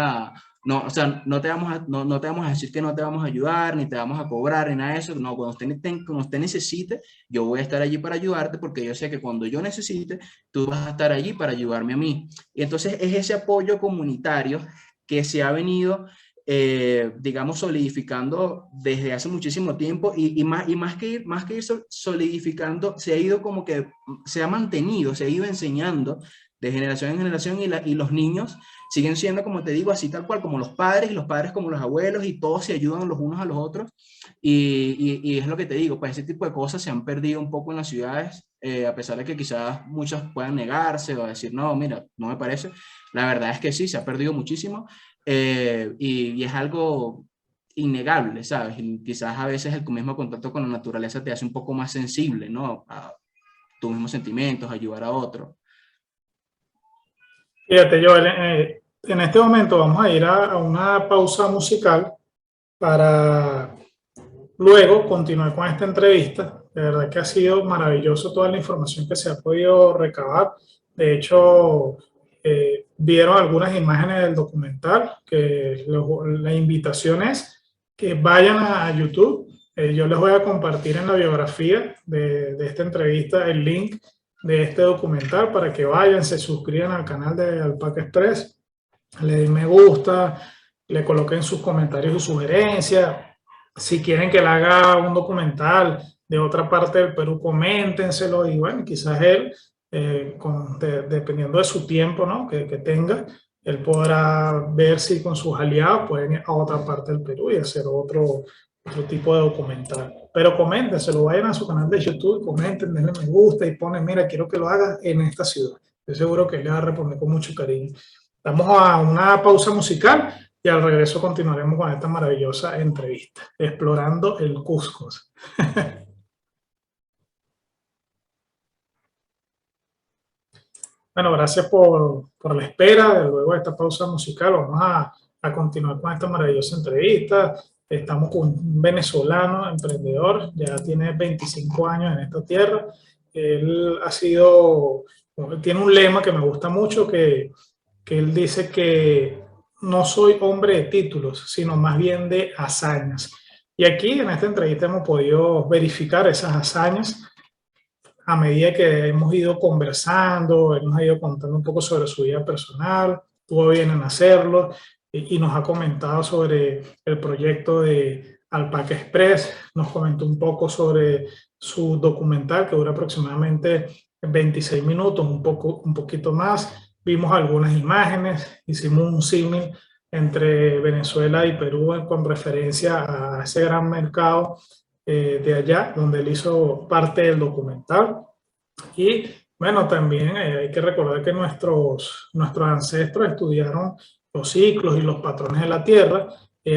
no, o sea, no te vamos a decir que no te vamos a ayudar, ni te vamos a cobrar, ni nada de eso. No, cuando usted necesite, yo voy a estar allí para ayudarte porque yo sé que cuando yo necesite, tú vas a estar allí para ayudarme a mí. Y entonces es ese apoyo comunitario que se ha venido digamos, solidificando desde hace muchísimo tiempo y más que ir solidificando, se ha ido como que, se ha mantenido, se ha ido enseñando de generación en generación y los niños siguen siendo, como te digo, así tal cual, como los padres y los padres como los abuelos y todos se ayudan los unos a los otros y es lo que te digo, pues ese tipo de cosas se han perdido un poco en las ciudades, a pesar de que quizás muchos puedan negarse o decir, no, mira, no me parece, la verdad es que sí, se ha perdido muchísimo y es algo innegable, ¿sabes? Y quizás a veces el mismo contacto con la naturaleza te hace un poco más sensible, ¿no? A tus mismos sentimientos, a ayudar a otro. Fíjate, Joel, en este momento vamos a ir a una pausa musical para luego continuar con esta entrevista. De verdad que ha sido maravilloso toda la información que se ha podido recabar. De hecho, vieron algunas imágenes del documental, que la invitación es que vayan a YouTube. Yo les voy a compartir en la biografía de esta entrevista el link de este documental para que vayan, se suscriban al canal de Alpaca Express, le den me gusta, le coloquen sus comentarios y sugerencias. Si quieren que le haga un documental de otra parte del Perú, coméntenselo y bueno, quizás él, dependiendo de su tiempo, ¿no? que tenga, él podrá ver si con sus aliados pueden ir a otra parte del Perú y hacer otro tipo de documental. Pero coméntenselo, vayan a su canal de YouTube, comenten, denle me gusta y ponen, mira, quiero que lo hagan en esta ciudad. Estoy seguro que él le va a responder con mucho cariño. Vamos a una pausa musical y al regreso continuaremos con esta maravillosa entrevista, explorando el Cusco. Bueno, gracias por la espera. Luego de esta pausa musical vamos a continuar con esta maravillosa entrevista. Estamos con un venezolano emprendedor, ya tiene 25 años en esta tierra. Él tiene un lema que me gusta mucho, que él dice que no soy hombre de títulos, sino más bien de hazañas. Y aquí en esta entrevista hemos podido verificar esas hazañas a medida que hemos ido conversando, él nos ha ido contando un poco sobre su vida personal, tuvo bien en hacerlo y nos ha comentado sobre el proyecto de Alpaca Express, nos comentó un poco sobre su documental que dura aproximadamente 26 minutos, un poquito más. Vimos algunas imágenes, hicimos un símil entre Venezuela y Perú con referencia a ese gran mercado de allá, donde él hizo parte del documental. Y bueno, también hay que recordar que nuestros ancestros estudiaron los ciclos y los patrones de la Tierra.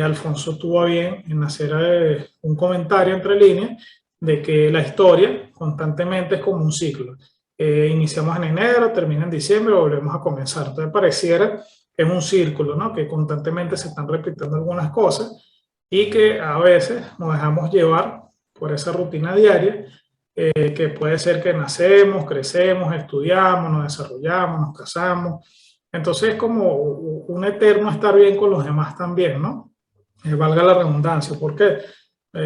Alfonso tuvo a bien en hacer un comentario entre líneas de que la historia constantemente es como un ciclo. Iniciamos en enero, termina en diciembre, volvemos a comenzar. Entonces pareciera que es un círculo, ¿no? Que constantemente se están repitiendo algunas cosas y que a veces nos dejamos llevar por esa rutina diaria, que puede ser que nacemos, crecemos, estudiamos, nos desarrollamos, nos casamos. Entonces es como un eterno estar bien con los demás también, ¿no? Valga la redundancia. ¿Por qué?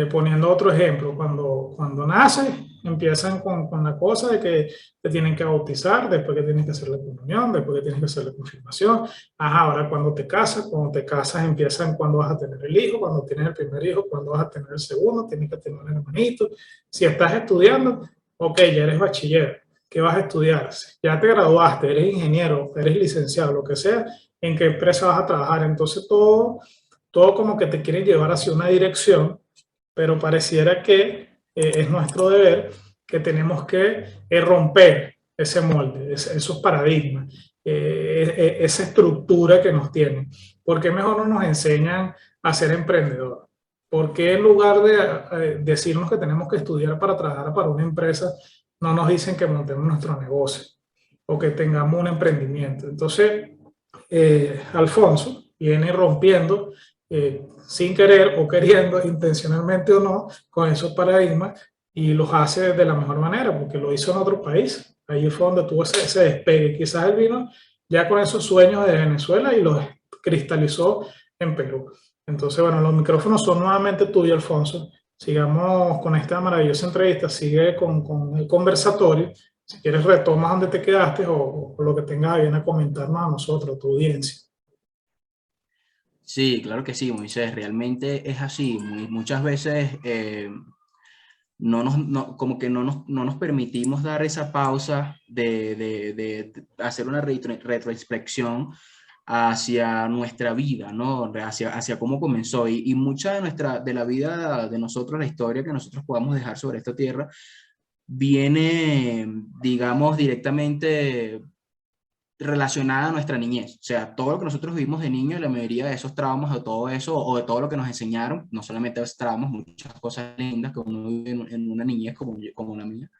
Poniendo otro ejemplo, cuando naces, empiezan con la cosa de que te tienen que bautizar, después que tienes que hacer la comunión, después que tienes que hacer la confirmación. Ahora cuando te casas empiezan cuando vas a tener el hijo, cuando tienes el primer hijo, cuando vas a tener el segundo, tienes que tener un hermanito. Si estás estudiando, ok, ya eres bachiller, ¿qué vas a estudiar? Ya te graduaste, eres ingeniero, eres licenciado, lo que sea, ¿en qué empresa vas a trabajar? Entonces todo como que te quieren llevar hacia una dirección, pero pareciera que es nuestro deber, que tenemos que romper ese molde, esos paradigmas, esa estructura que nos tienen. ¿Por qué mejor no nos enseñan a ser emprendedores? ¿Por qué en lugar de decirnos que tenemos que estudiar para trabajar para una empresa, no nos dicen que montemos nuestro negocio o que tengamos un emprendimiento? Entonces, Alfonso viene rompiendo sin querer o queriendo, intencionalmente o no, con esos paradigmas y los hace de la mejor manera, porque lo hizo en otro país. Ahí fue donde tuvo ese despegue. Quizás él vino ya con esos sueños de Venezuela y los cristalizó en Perú. Entonces, bueno, los micrófonos son nuevamente tuyos, Alfonso. Sigamos con esta maravillosa entrevista, sigue con el conversatorio. Si quieres, retomas donde te quedaste o lo que tengas bien a comentarnos a nosotros, a tu audiencia. Sí, claro que sí, Moisés, realmente es así. Muchas veces como que no nos permitimos dar esa pausa de hacer una retroinspección hacia nuestra vida, ¿no? Hacia cómo comenzó. Y mucha de la vida de nosotros, la historia que nosotros podamos dejar sobre esta tierra, viene, digamos, directamente relacionada a nuestra niñez. O sea, todo lo que nosotros vivimos de niño, la mayoría de esos traumas o todo eso, o de todo lo que nos enseñaron, no solamente esos traumas, muchas cosas lindas que uno vive en una niñez como la mía,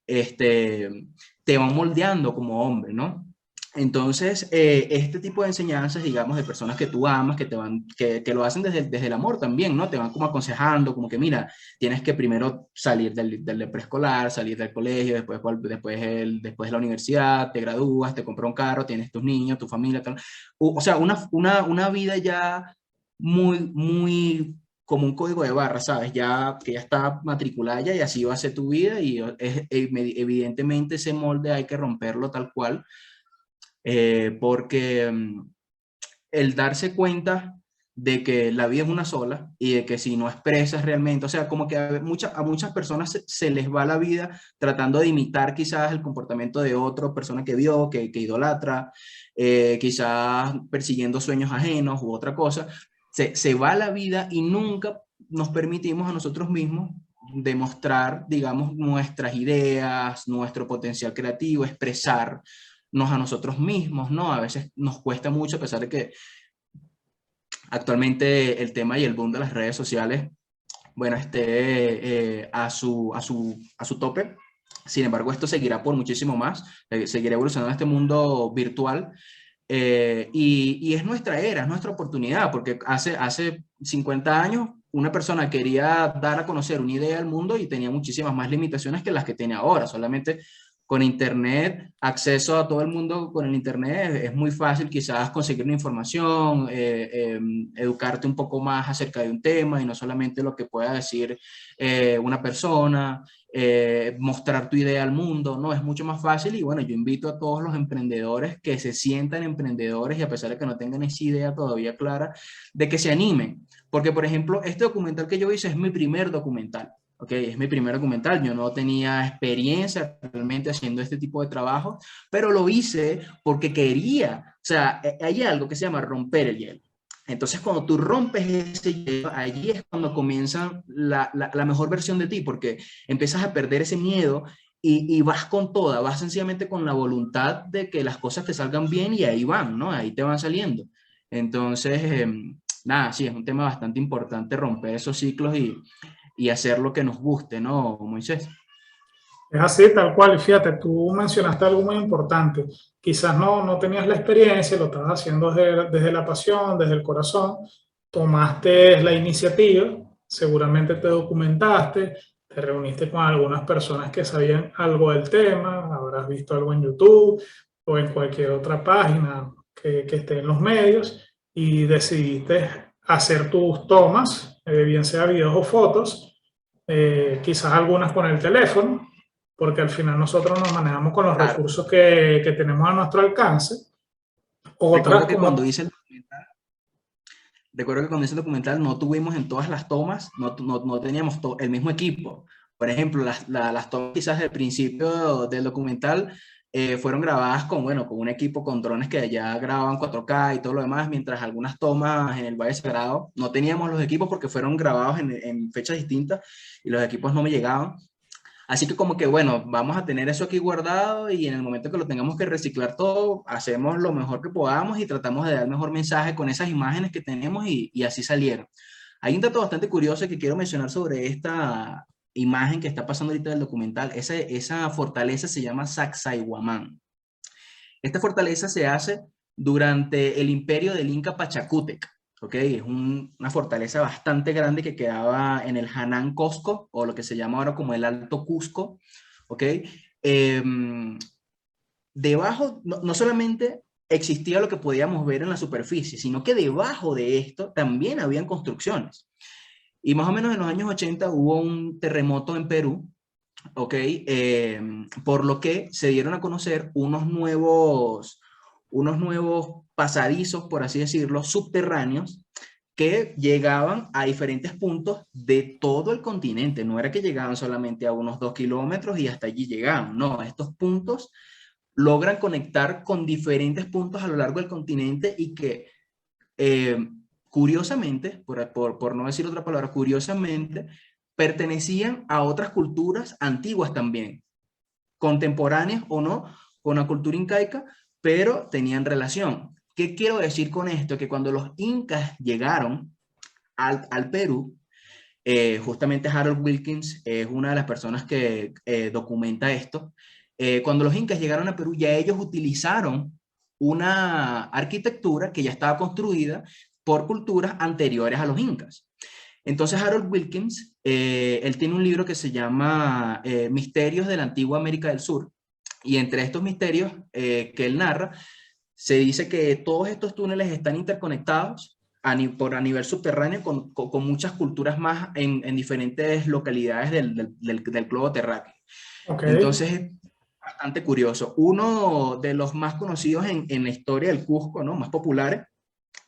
te van moldeando como hombre, ¿no? Entonces, este tipo de enseñanzas, digamos, de personas que tú amas, que lo hacen desde el amor también, ¿no? Te van como aconsejando, como que mira, tienes que primero salir del preescolar, salir del colegio, después de la universidad, te gradúas, te compras un carro, tienes tus niños, tu familia, tal. O sea, una vida ya muy como un código de barra, ¿sabes? Ya que ya está matriculada ya y así va a ser tu vida y evidentemente ese molde hay que romperlo tal cual, porque el darse cuenta de que la vida es una sola y de que si no expresas realmente, o sea, como que a muchas personas se les va la vida tratando de imitar quizás el comportamiento de otra persona que vio, que idolatra, quizás persiguiendo sueños ajenos u otra cosa, se va la vida y nunca nos permitimos a nosotros mismos demostrar, digamos, nuestras ideas, nuestro potencial creativo, expresarnos a nosotros mismos, ¿no? A veces nos cuesta mucho, a pesar de que actualmente el tema y el boom de las redes sociales, bueno, esté a su tope. Sin embargo, esto seguirá por muchísimo más, seguirá evolucionando este mundo virtual. Y es nuestra era, es nuestra oportunidad, porque hace 50 años una persona quería dar a conocer una idea al mundo y tenía muchísimas más limitaciones que las que tiene ahora. Solamente con Internet, acceso a todo el mundo con el Internet, es muy fácil quizás conseguir una información, educarte un poco más acerca de un tema y no solamente lo que pueda decir una persona, mostrar tu idea al mundo, no, es mucho más fácil. Y bueno, yo invito a todos los emprendedores que se sientan emprendedores y a pesar de que no tengan esa idea todavía clara, de que se animen. Porque, por ejemplo, este documental que yo hice es mi primer documental. Ok, es mi primer documental, yo no tenía experiencia realmente haciendo este tipo de trabajo, pero lo hice porque quería, o sea, hay algo que se llama romper el hielo. Entonces, cuando tú rompes ese hielo, allí es cuando comienza la mejor versión de ti, porque empiezas a perder ese miedo y vas con toda, vas sencillamente con la voluntad de que las cosas te salgan bien y ahí van, ¿no? Ahí te van saliendo. Entonces, nada, sí, es un tema bastante importante romper esos ciclos y hacer lo que nos guste, ¿no, Moisés? Es así, tal cual. Y fíjate, tú mencionaste algo muy importante. Quizás no tenías la experiencia, lo estabas haciendo desde la pasión, desde el corazón. Tomaste la iniciativa, seguramente te documentaste, te reuniste con algunas personas que sabían algo del tema, habrás visto algo en YouTube o en cualquier otra página que esté en los medios y decidiste hacer tus tomas, bien sea videos o fotos, quizás algunas con el teléfono, porque al final nosotros nos manejamos con los Claro. recursos que tenemos a nuestro alcance. Otras Recuerdo que como... cuando hice el documental no tuvimos en todas las tomas, no teníamos el mismo equipo. Por ejemplo, las tomas quizás del principio del documental fueron grabadas con un equipo con drones que ya grababan 4K y todo lo demás, mientras algunas tomas en el Valle Sagrado no teníamos los equipos porque fueron grabados en fechas distintas y los equipos no me llegaban. Así que como que, bueno, vamos a tener eso aquí guardado y en el momento que lo tengamos que reciclar todo, hacemos lo mejor que podamos y tratamos de dar el mejor mensaje con esas imágenes que tenemos y así salieron. Hay un dato bastante curioso que quiero mencionar sobre esta imagen que está pasando ahorita del documental. Esa fortaleza se llama Sacsayhuamán. Esta fortaleza se hace durante el imperio del Inca Pachacútec. Okay, es una fortaleza bastante grande que quedaba en el Hanán Cosco, o lo que se llama ahora como el Alto Cusco. Okay. Debajo, no solamente existía lo que podíamos ver en la superficie, sino que debajo de esto también habían construcciones. Y más o menos en los años 80 hubo un terremoto en Perú, okay, por lo que se dieron a conocer unos nuevos unos nuevos pasadizos, por así decirlo, subterráneos, que llegaban a diferentes puntos de todo el continente. No era que llegaban solamente a unos 2 kilómetros y hasta allí llegaban. No, estos puntos logran conectar con diferentes puntos a lo largo del continente y que, curiosamente, por no decir otra palabra, curiosamente, pertenecían a otras culturas antiguas también, contemporáneas o no, con la cultura incaica, pero tenían relación. ¿Qué quiero decir con esto? Que cuando los incas llegaron al Perú, justamente Harold Wilkins es una de las personas que documenta esto. Cuando los incas llegaron a Perú, ya ellos utilizaron una arquitectura que ya estaba construida por culturas anteriores a los incas. Entonces Harold Wilkins, él tiene un libro que se llama Misterios de la Antigua América del Sur, y entre estos misterios que él narra, se dice que todos estos túneles están interconectados a nivel subterráneo con muchas culturas más en diferentes localidades del globo terráqueo. Okay. Entonces es bastante curioso. Uno de los más conocidos en la historia del Cusco, ¿no? Más populares,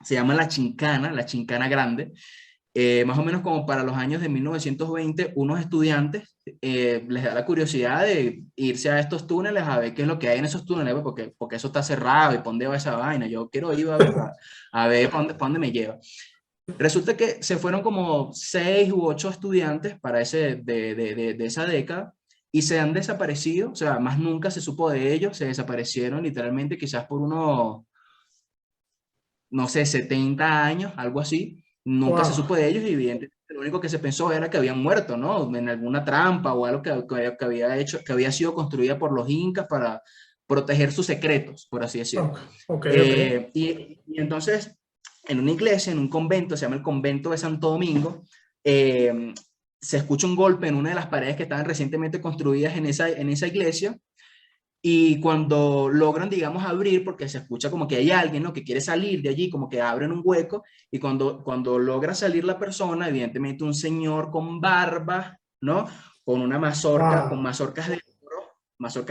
se llama la Chincana Grande. Más o menos como para los años de 1920, unos estudiantes les da la curiosidad de irse a estos túneles a ver qué es lo que hay en esos túneles, porque eso está cerrado y por dónde va esa vaina. Yo quiero ir a ver para dónde me lleva. Resulta que se fueron como 6 u 8 estudiantes para de esa década y se han desaparecido, o sea, más nunca se supo de ellos, se desaparecieron literalmente quizás por unos, no sé, 70 años, algo así. Nunca se supo de ellos y evidentemente lo único que se pensó era que habían muerto, ¿no? En alguna trampa o algo que había sido construida por los incas para proteger sus secretos, por así decirlo. Okay. Y entonces, en una iglesia, en un convento, se llama el Convento de Santo Domingo, se escucha un golpe en una de las paredes que estaban recientemente construidas en esa iglesia. Y cuando logran, digamos, abrir, porque se escucha como que hay alguien, ¿no?, que quiere salir de allí, como que abren un hueco, y cuando logra salir la persona, evidentemente un señor con barba, ¿no?, con una mazorca, con mazorcas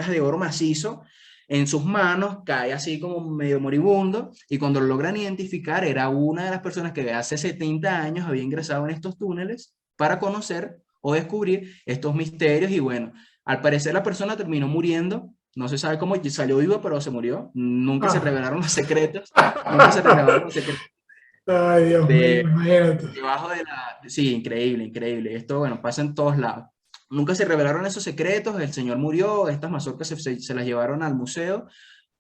de oro macizo en sus manos, cae así como medio moribundo, y cuando lo logran identificar, era una de las personas que hace 70 años había ingresado en estos túneles para conocer o descubrir estos misterios, y bueno, al parecer la persona terminó muriendo. No se sabe cómo salió vivo, pero se murió. Nunca se revelaron los secretos. Nunca se revelaron los secretos. Ay, Dios mío, imagínate. Debajo de sí, increíble, increíble. Esto, bueno, pasa en todos lados. Nunca se revelaron esos secretos. El señor murió. Estas mazorcas se las llevaron al museo.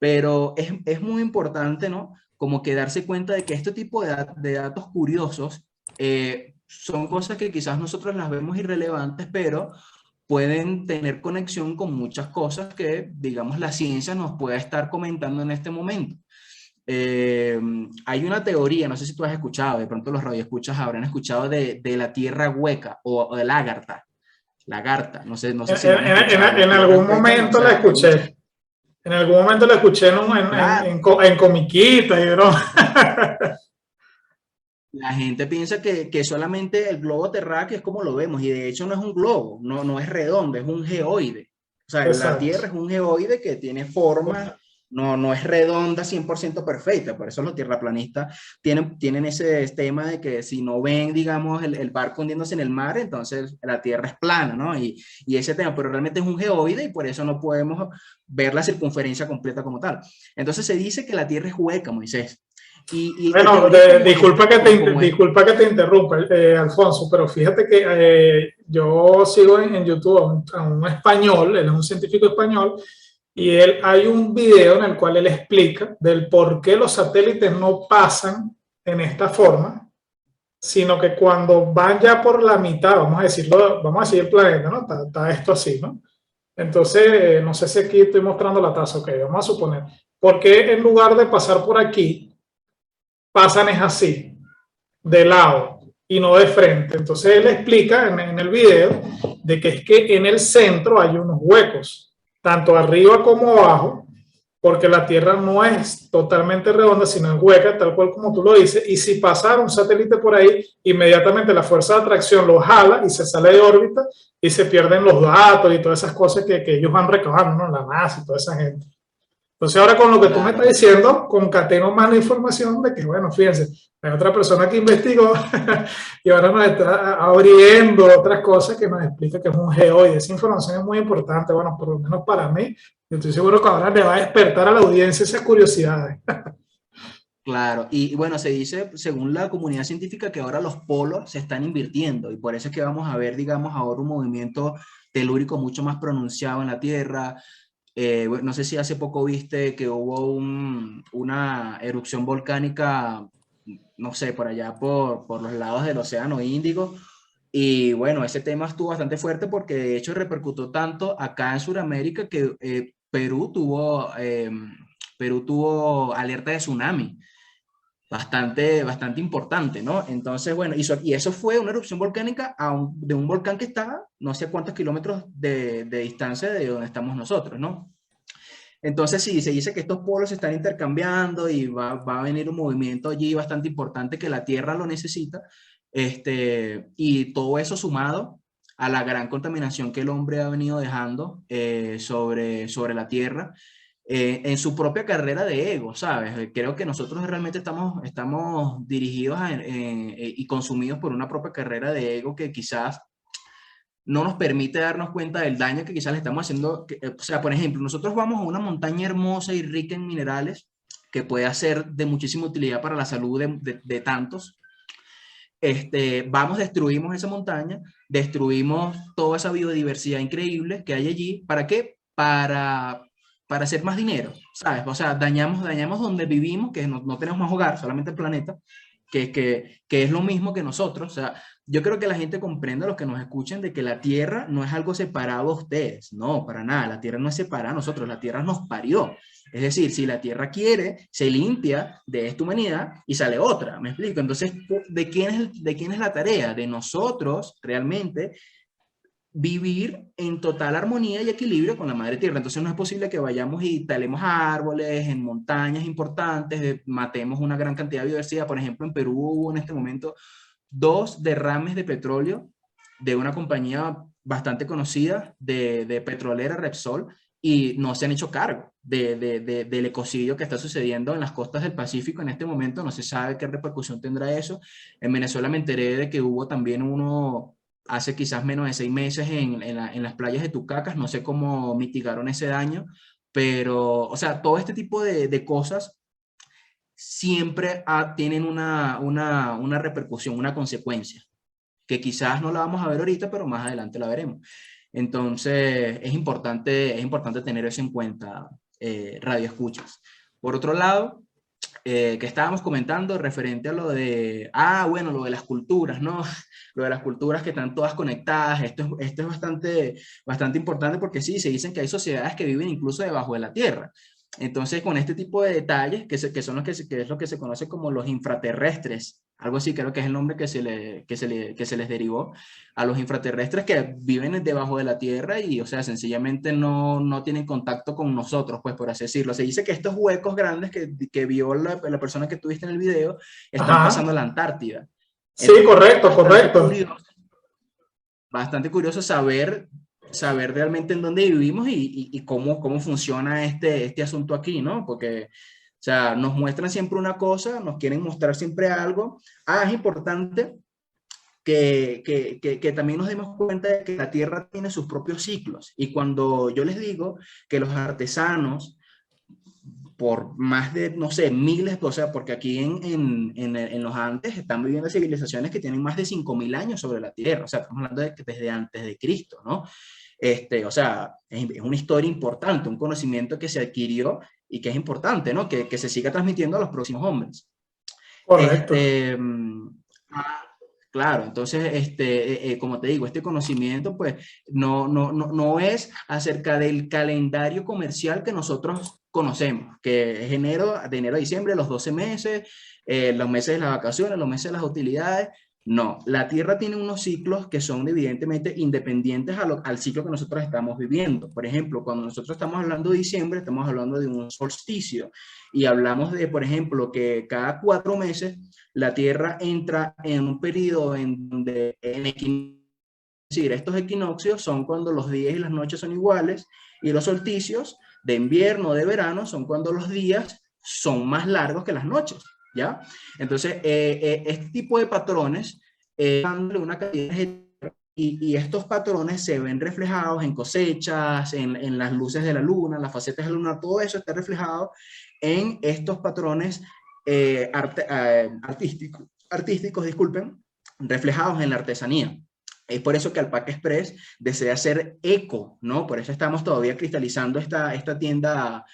Pero es muy importante, ¿no?, como que darse cuenta de que este tipo de datos curiosos son cosas que quizás nosotros las vemos irrelevantes, pero pueden tener conexión con muchas cosas que, digamos, la ciencia nos puede estar comentando en este momento. Hay una teoría, no sé si tú has escuchado, de pronto los radioescuchas habrán escuchado de la tierra hueca o de lagarta, no sé si en algún momento la escuché. En algún momento la escuché en comiquitas y broma. La gente piensa que solamente el globo terráqueo es como lo vemos, y de hecho no es un globo, no es redondo, es un geoide. O sea, la Tierra es un geoide que tiene forma, no es redonda 100% perfecta. Por eso los tierraplanistas tienen ese tema de que si no ven, digamos, el barco hundiéndose en el mar, entonces la Tierra es plana, ¿no? Y ese tema, pero realmente es un geoide, y por eso no podemos ver la circunferencia completa como tal. Entonces se dice que la Tierra es hueca, Moisés. Bueno, disculpa que te interrumpa, Alfonso, pero fíjate que yo sigo en YouTube a un español, él es un científico español, y hay un video en el cual él explica del por qué los satélites no pasan en esta forma, sino que cuando van ya por la mitad, vamos a decir el planeta, ¿no? Está esto así, ¿no? Entonces, no sé si aquí estoy mostrando la taza, ok, vamos a suponer, ¿por qué en lugar de pasar por aquí, pasan es así, de lado y no de frente? Entonces él explica en el video de que es que en el centro hay unos huecos, tanto arriba como abajo, porque la Tierra no es totalmente redonda, sino es hueca, tal cual como tú lo dices, y si pasara un satélite por ahí, inmediatamente la fuerza de atracción lo jala y se sale de órbita y se pierden los datos y todas esas cosas que ellos van recabando, ¿no?, la NASA y toda esa gente. Entonces ahora con lo que tú me Claro. estás diciendo, concateno más la información de que, bueno, fíjense, hay otra persona que investigó y ahora nos está abriendo otras cosas que nos explica que es un geoide. Esa información es muy importante, bueno, por lo menos para mí. Yo estoy seguro que ahora le va a despertar a la audiencia esas curiosidades. Claro, y bueno, se dice, según la comunidad científica, que ahora los polos se están invirtiendo y por eso es que vamos a ver, digamos, ahora un movimiento telúrico mucho más pronunciado en la Tierra. Bueno, no sé si hace poco viste que hubo una erupción volcánica, no sé, por allá por los lados del Océano Índico. Y bueno, ese tema estuvo bastante fuerte porque de hecho repercutió tanto acá en Sudamérica que Perú tuvo alerta de tsunami bastante importante, ¿no? Entonces, bueno, y eso fue una erupción volcánica de un volcán que está no sé cuántos kilómetros de distancia de donde estamos nosotros, ¿no? Entonces, sí, se dice que estos polos se están intercambiando y va a venir un movimiento allí bastante importante que la Tierra lo necesita, y todo eso sumado a la gran contaminación que el hombre ha venido dejando sobre la Tierra, en su propia carrera de ego, ¿sabes? Creo que nosotros realmente estamos dirigidos y consumidos por una propia carrera de ego que quizás no nos permite darnos cuenta del daño que quizás le estamos haciendo. O sea, por ejemplo, nosotros vamos a una montaña hermosa y rica en minerales que puede ser de muchísima utilidad para la salud de tantos. Vamos, destruimos esa montaña, destruimos toda esa biodiversidad increíble que hay allí. ¿Para qué? Para hacer más dinero, ¿sabes? O sea, dañamos donde vivimos, que no tenemos más hogar, solamente el planeta, que es lo mismo que nosotros. O sea, yo creo que la gente comprenda, los que nos escuchen, de que la Tierra no es algo separado a ustedes. No, para nada. La Tierra no es separada a nosotros. La Tierra nos parió. Es decir, si la Tierra quiere, se limpia de esta humanidad y sale otra. ¿Me explico? Entonces, ¿de quién es la tarea? De nosotros, realmente, vivir en total armonía y equilibrio con la madre tierra. Entonces no es posible que vayamos y talemos árboles en montañas importantes, matemos una gran cantidad de biodiversidad. Por ejemplo, en Perú hubo en este momento 2 derrames de petróleo de una compañía bastante conocida de petrolera, Repsol, y no se han hecho cargo del ecocidio que está sucediendo en las costas del Pacífico en este momento. No se sabe qué repercusión tendrá eso. En Venezuela me enteré de que hubo también uno hace quizás menos de 6 meses en las playas de Tucacas. No sé cómo mitigaron ese daño, pero, o sea, todo este tipo de cosas siempre tienen una repercusión, una consecuencia, que quizás no la vamos a ver ahorita, pero más adelante la veremos. Entonces, es importante tener eso en cuenta, radio escuchas. Por otro lado, que estábamos comentando referente a lo de, bueno, lo de las culturas, ¿no? Lo de las culturas que están todas conectadas. Esto es bastante importante porque sí, se dicen que hay sociedades que viven incluso debajo de la tierra. Entonces, con este tipo de detalles, que es lo que se conoce como los infraterrestres, algo así creo que es el nombre que se les derivó a los infraterrestres que viven debajo de la tierra y, o sea, sencillamente no tienen contacto con nosotros, pues, por así decirlo. Se dice que estos huecos grandes que vio la persona que tuviste en el video están pasando a la Antártida. Sí, entonces, correcto. Bastante curioso saber realmente en dónde vivimos y cómo funciona este asunto aquí, ¿no? Porque, o sea, nos muestran siempre una cosa, nos quieren mostrar siempre algo. Es importante que también nos demos cuenta de que la Tierra tiene sus propios ciclos. Y cuando yo les digo que los artesanos, por más de, no sé, miles, o sea, porque aquí en los Andes están viviendo civilizaciones que tienen más de 5.000 años sobre la Tierra. O sea, estamos hablando de que desde antes de Cristo, ¿no? O sea, es una historia importante, un conocimiento que se adquirió y que es importante, ¿no? Que se siga transmitiendo a los próximos hombres. Correcto. Claro, entonces, como te digo, este conocimiento, pues, no es acerca del calendario comercial que nosotros conocemos, que es de enero a diciembre, los 12 meses, los meses de las vacaciones, los meses de las utilidades. No, la Tierra tiene unos ciclos que son evidentemente independientes al ciclo que nosotros estamos viviendo. Por ejemplo, cuando nosotros estamos hablando de diciembre, estamos hablando de un solsticio y hablamos de, por ejemplo, que cada 4 meses la Tierra entra en un periodo en donde estos equinoccios son cuando los días y las noches son iguales y los solsticios de invierno o de verano son cuando los días son más largos que las noches, ¿ya? Entonces, este tipo de patrones dándole una calidad y estos patrones se ven reflejados en cosechas, en las luces de la luna, las facetas de la luna, todo eso está reflejado en estos patrones artísticos, disculpen, reflejados en la artesanía. Es por eso que Alpaca Express desea hacer eco, ¿no? Por eso estamos todavía cristalizando esta tienda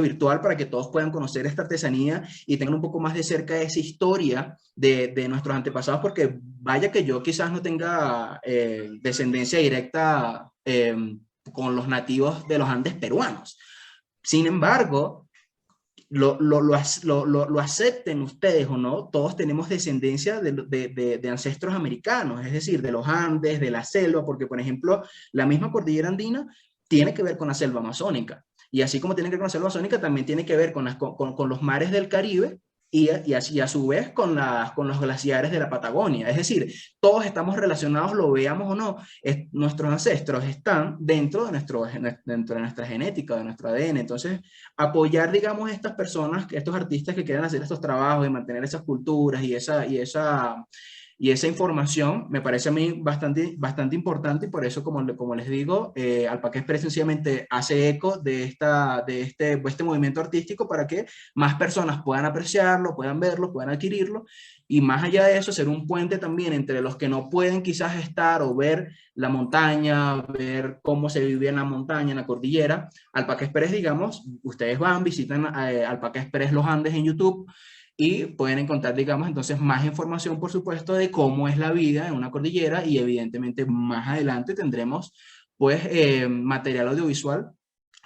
virtual para que todos puedan conocer esta artesanía y tengan un poco más de cerca esa historia de nuestros antepasados, porque vaya que yo quizás no tenga descendencia directa con los nativos de los Andes peruanos. Sin embargo, lo acepten ustedes o no, todos tenemos descendencia de ancestros americanos, es decir, de los Andes, de la selva, porque por ejemplo, la misma cordillera andina tiene que ver con la selva amazónica, y así como tiene que ver con la selva amazónica, también tiene que ver con los mares del Caribe, y a su vez con los glaciares de la Patagonia. Es decir, todos estamos relacionados, lo veamos o no, nuestros ancestros están dentro de nuestra genética, de nuestro ADN. Entonces, apoyar, digamos, estas personas, estos artistas que quieren hacer estos trabajos y mantener esas culturas y esa información me parece a mí bastante importante, y por eso, como les digo, Alpaca Express sencillamente hace eco de este movimiento artístico para que más personas puedan apreciarlo, puedan verlo, puedan adquirirlo, y más allá de eso, ser un puente también entre los que no pueden quizás estar o ver la montaña, ver cómo se vive en la montaña, en la cordillera. Alpaca Express, digamos, ustedes van, visitan Alpaca Express Los Andes en YouTube, y pueden encontrar, digamos, entonces más información, por supuesto, de cómo es la vida en una cordillera, y evidentemente más adelante tendremos, pues, material audiovisual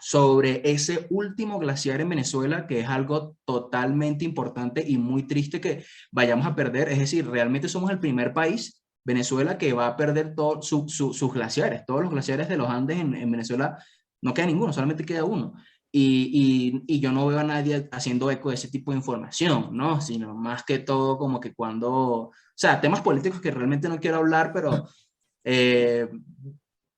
sobre ese último glaciar en Venezuela, que es algo totalmente importante y muy triste que vayamos a perder. Es decir, realmente somos el primer país, Venezuela, que va a perder todos sus glaciares. Todos los glaciares de los Andes en Venezuela, no queda ninguno, solamente queda uno. Y yo no veo a nadie haciendo eco de ese tipo de información, ¿no? Sino más que todo como que o sea, temas políticos que realmente no quiero hablar, pero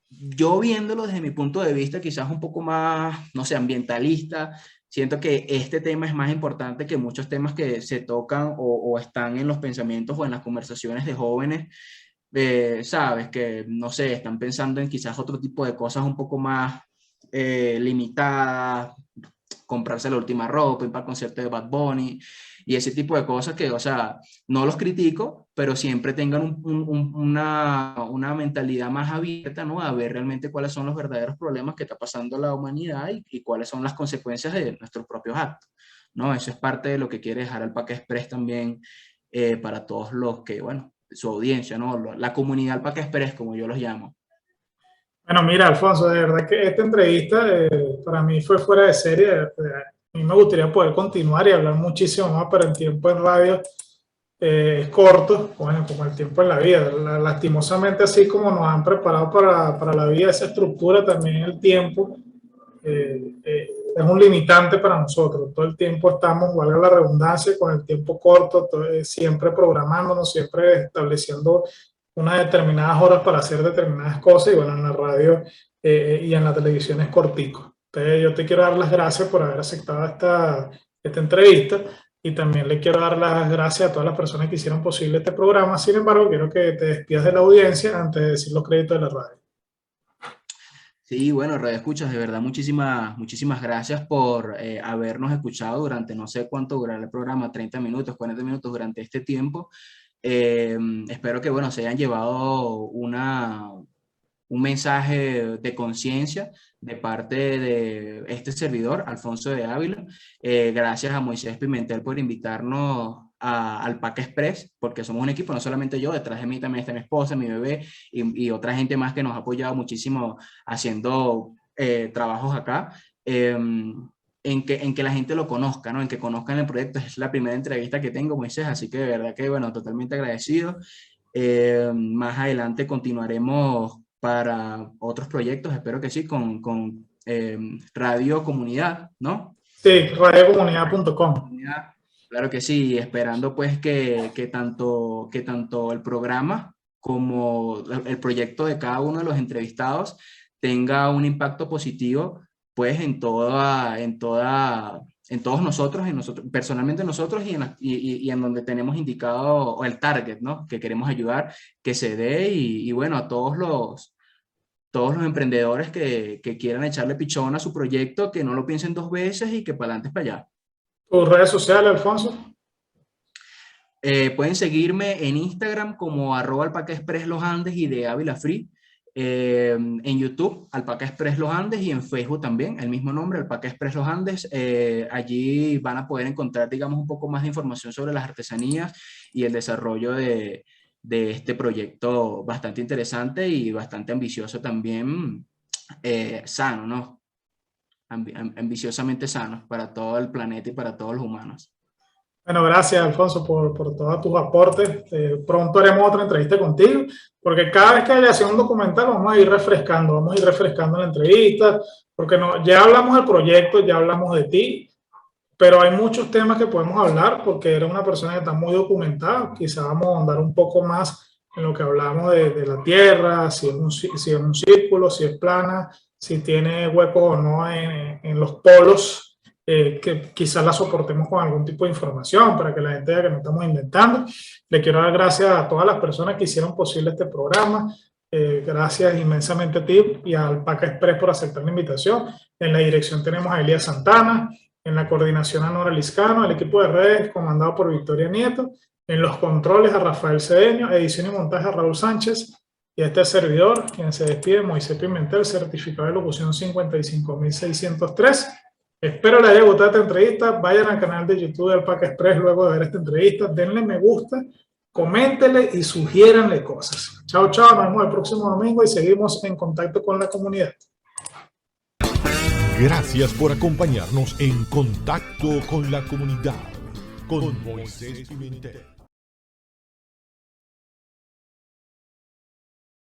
yo viéndolo desde mi punto de vista quizás un poco más, no sé, ambientalista, siento que este tema es más importante que muchos temas que se tocan o están en los pensamientos o en las conversaciones de jóvenes, sabes, que no sé, están pensando en quizás otro tipo de cosas un poco más limitadas, comprarse la última ropa, ir para el concierto de Bad Bunny y ese tipo de cosas que, o sea, no los critico, pero siempre tengan una mentalidad más abierta, ¿no? A ver realmente cuáles son los verdaderos problemas que está pasando la humanidad y cuáles son las consecuencias de nuestros propios actos, ¿no? Eso es parte de lo que quiere dejar Alpaca Express también para todos los que, bueno, su audiencia, ¿no? La comunidad Alpaca Express, como yo los llamo. Bueno, mira, Alfonso, de verdad que esta entrevista para mí fue fuera de serie. A mí me gustaría poder continuar y hablar muchísimo más, pero el tiempo en radio es corto, bueno, como el tiempo en la vida. Lastimosamente, así como nos han preparado para la vida esa estructura, también el tiempo es un limitante para nosotros. Todo el tiempo estamos, valga la redundancia, con el tiempo corto, siempre programándonos, siempre estableciendo unas determinadas horas para hacer determinadas cosas, y bueno, en la radio y en la televisión es cortico. Entonces yo te quiero dar las gracias por haber aceptado esta entrevista, y también le quiero dar las gracias a todas las personas que hicieron posible este programa. Sin embargo, quiero que te despidas de la audiencia antes de decir los créditos de la radio. Sí, bueno, Radio Escuchas, de verdad, muchísimas gracias por habernos escuchado durante no sé cuánto durará el programa, 30 minutos, 40 minutos durante este tiempo. Espero que, bueno, se hayan llevado un mensaje de conciencia de parte de este servidor, Alfonso de Ávila. Gracias a Moisés Pimentel por invitarnos a Alpaca Express, porque somos un equipo, no solamente yo, detrás de mí también está mi esposa, mi bebé y otra gente más que nos ha apoyado muchísimo haciendo trabajos acá. En que la gente lo conozca, ¿no? En que conozcan el proyecto. Es la primera entrevista que tengo, Moisés, así que de verdad que, bueno, totalmente agradecido. Más adelante continuaremos para otros proyectos, espero que sí, con Radio Comunidad, ¿no? Sí, radiocomunidad.com. Claro que sí, esperando pues que tanto el programa como el proyecto de cada uno de los entrevistados tenga un impacto positivo pues en todos nosotros, personalmente nosotros y en donde tenemos indicado el target, ¿no? Que queremos ayudar, que se dé y bueno, a todos los emprendedores que quieran echarle pichón a su proyecto, que no lo piensen dos veces y que para adelante es para allá. ¿Tus redes sociales, Alfonso? Pueden seguirme en Instagram como @alpacaexpress y de Ávila Free. En YouTube, Alpaca Express Los Andes, y en Facebook también, el mismo nombre, Alpaca Express Los Andes. Allí van a poder encontrar, digamos, un poco más de información sobre las artesanías y el desarrollo de este proyecto bastante interesante y bastante ambicioso también, sano, ¿no? Ambiciosamente sano para todo el planeta y para todos los humanos. Bueno, gracias, Alfonso, por todos tus aportes. Pronto haremos otra entrevista contigo, porque cada vez que haya sido un documental vamos a ir refrescando la entrevista, porque ya hablamos del proyecto, ya hablamos de ti, pero hay muchos temas que podemos hablar, porque eres una persona que está muy documentada. Quizá vamos a ahondar un poco más en lo que hablamos de la Tierra, si es un círculo, si es plana, si tiene huecos o no en los polos, que quizás la soportemos con algún tipo de información para que la gente vea que no estamos inventando. Le quiero dar gracias a todas las personas que hicieron posible este programa. Gracias inmensamente a ti y a Alpaca Express por aceptar la invitación. En la dirección tenemos a Elías Santana, en la coordinación a Nora Liscano, el equipo de redes comandado por Victoria Nieto, en los controles a Rafael Cedeño, edición y montaje a Raúl Sánchez, y a este servidor, quien se despide, Moisés Pimentel, certificado de locución 55603. Espero les haya gustado esta entrevista. Vayan al canal de YouTube de Alpaca Express luego de ver esta entrevista. Denle me gusta, coméntenle y sugiéranle cosas. Chao, chao. Nos vemos el próximo domingo y seguimos en contacto con la comunidad. Gracias por acompañarnos en Contacto con la Comunidad con Moisés Pimentel.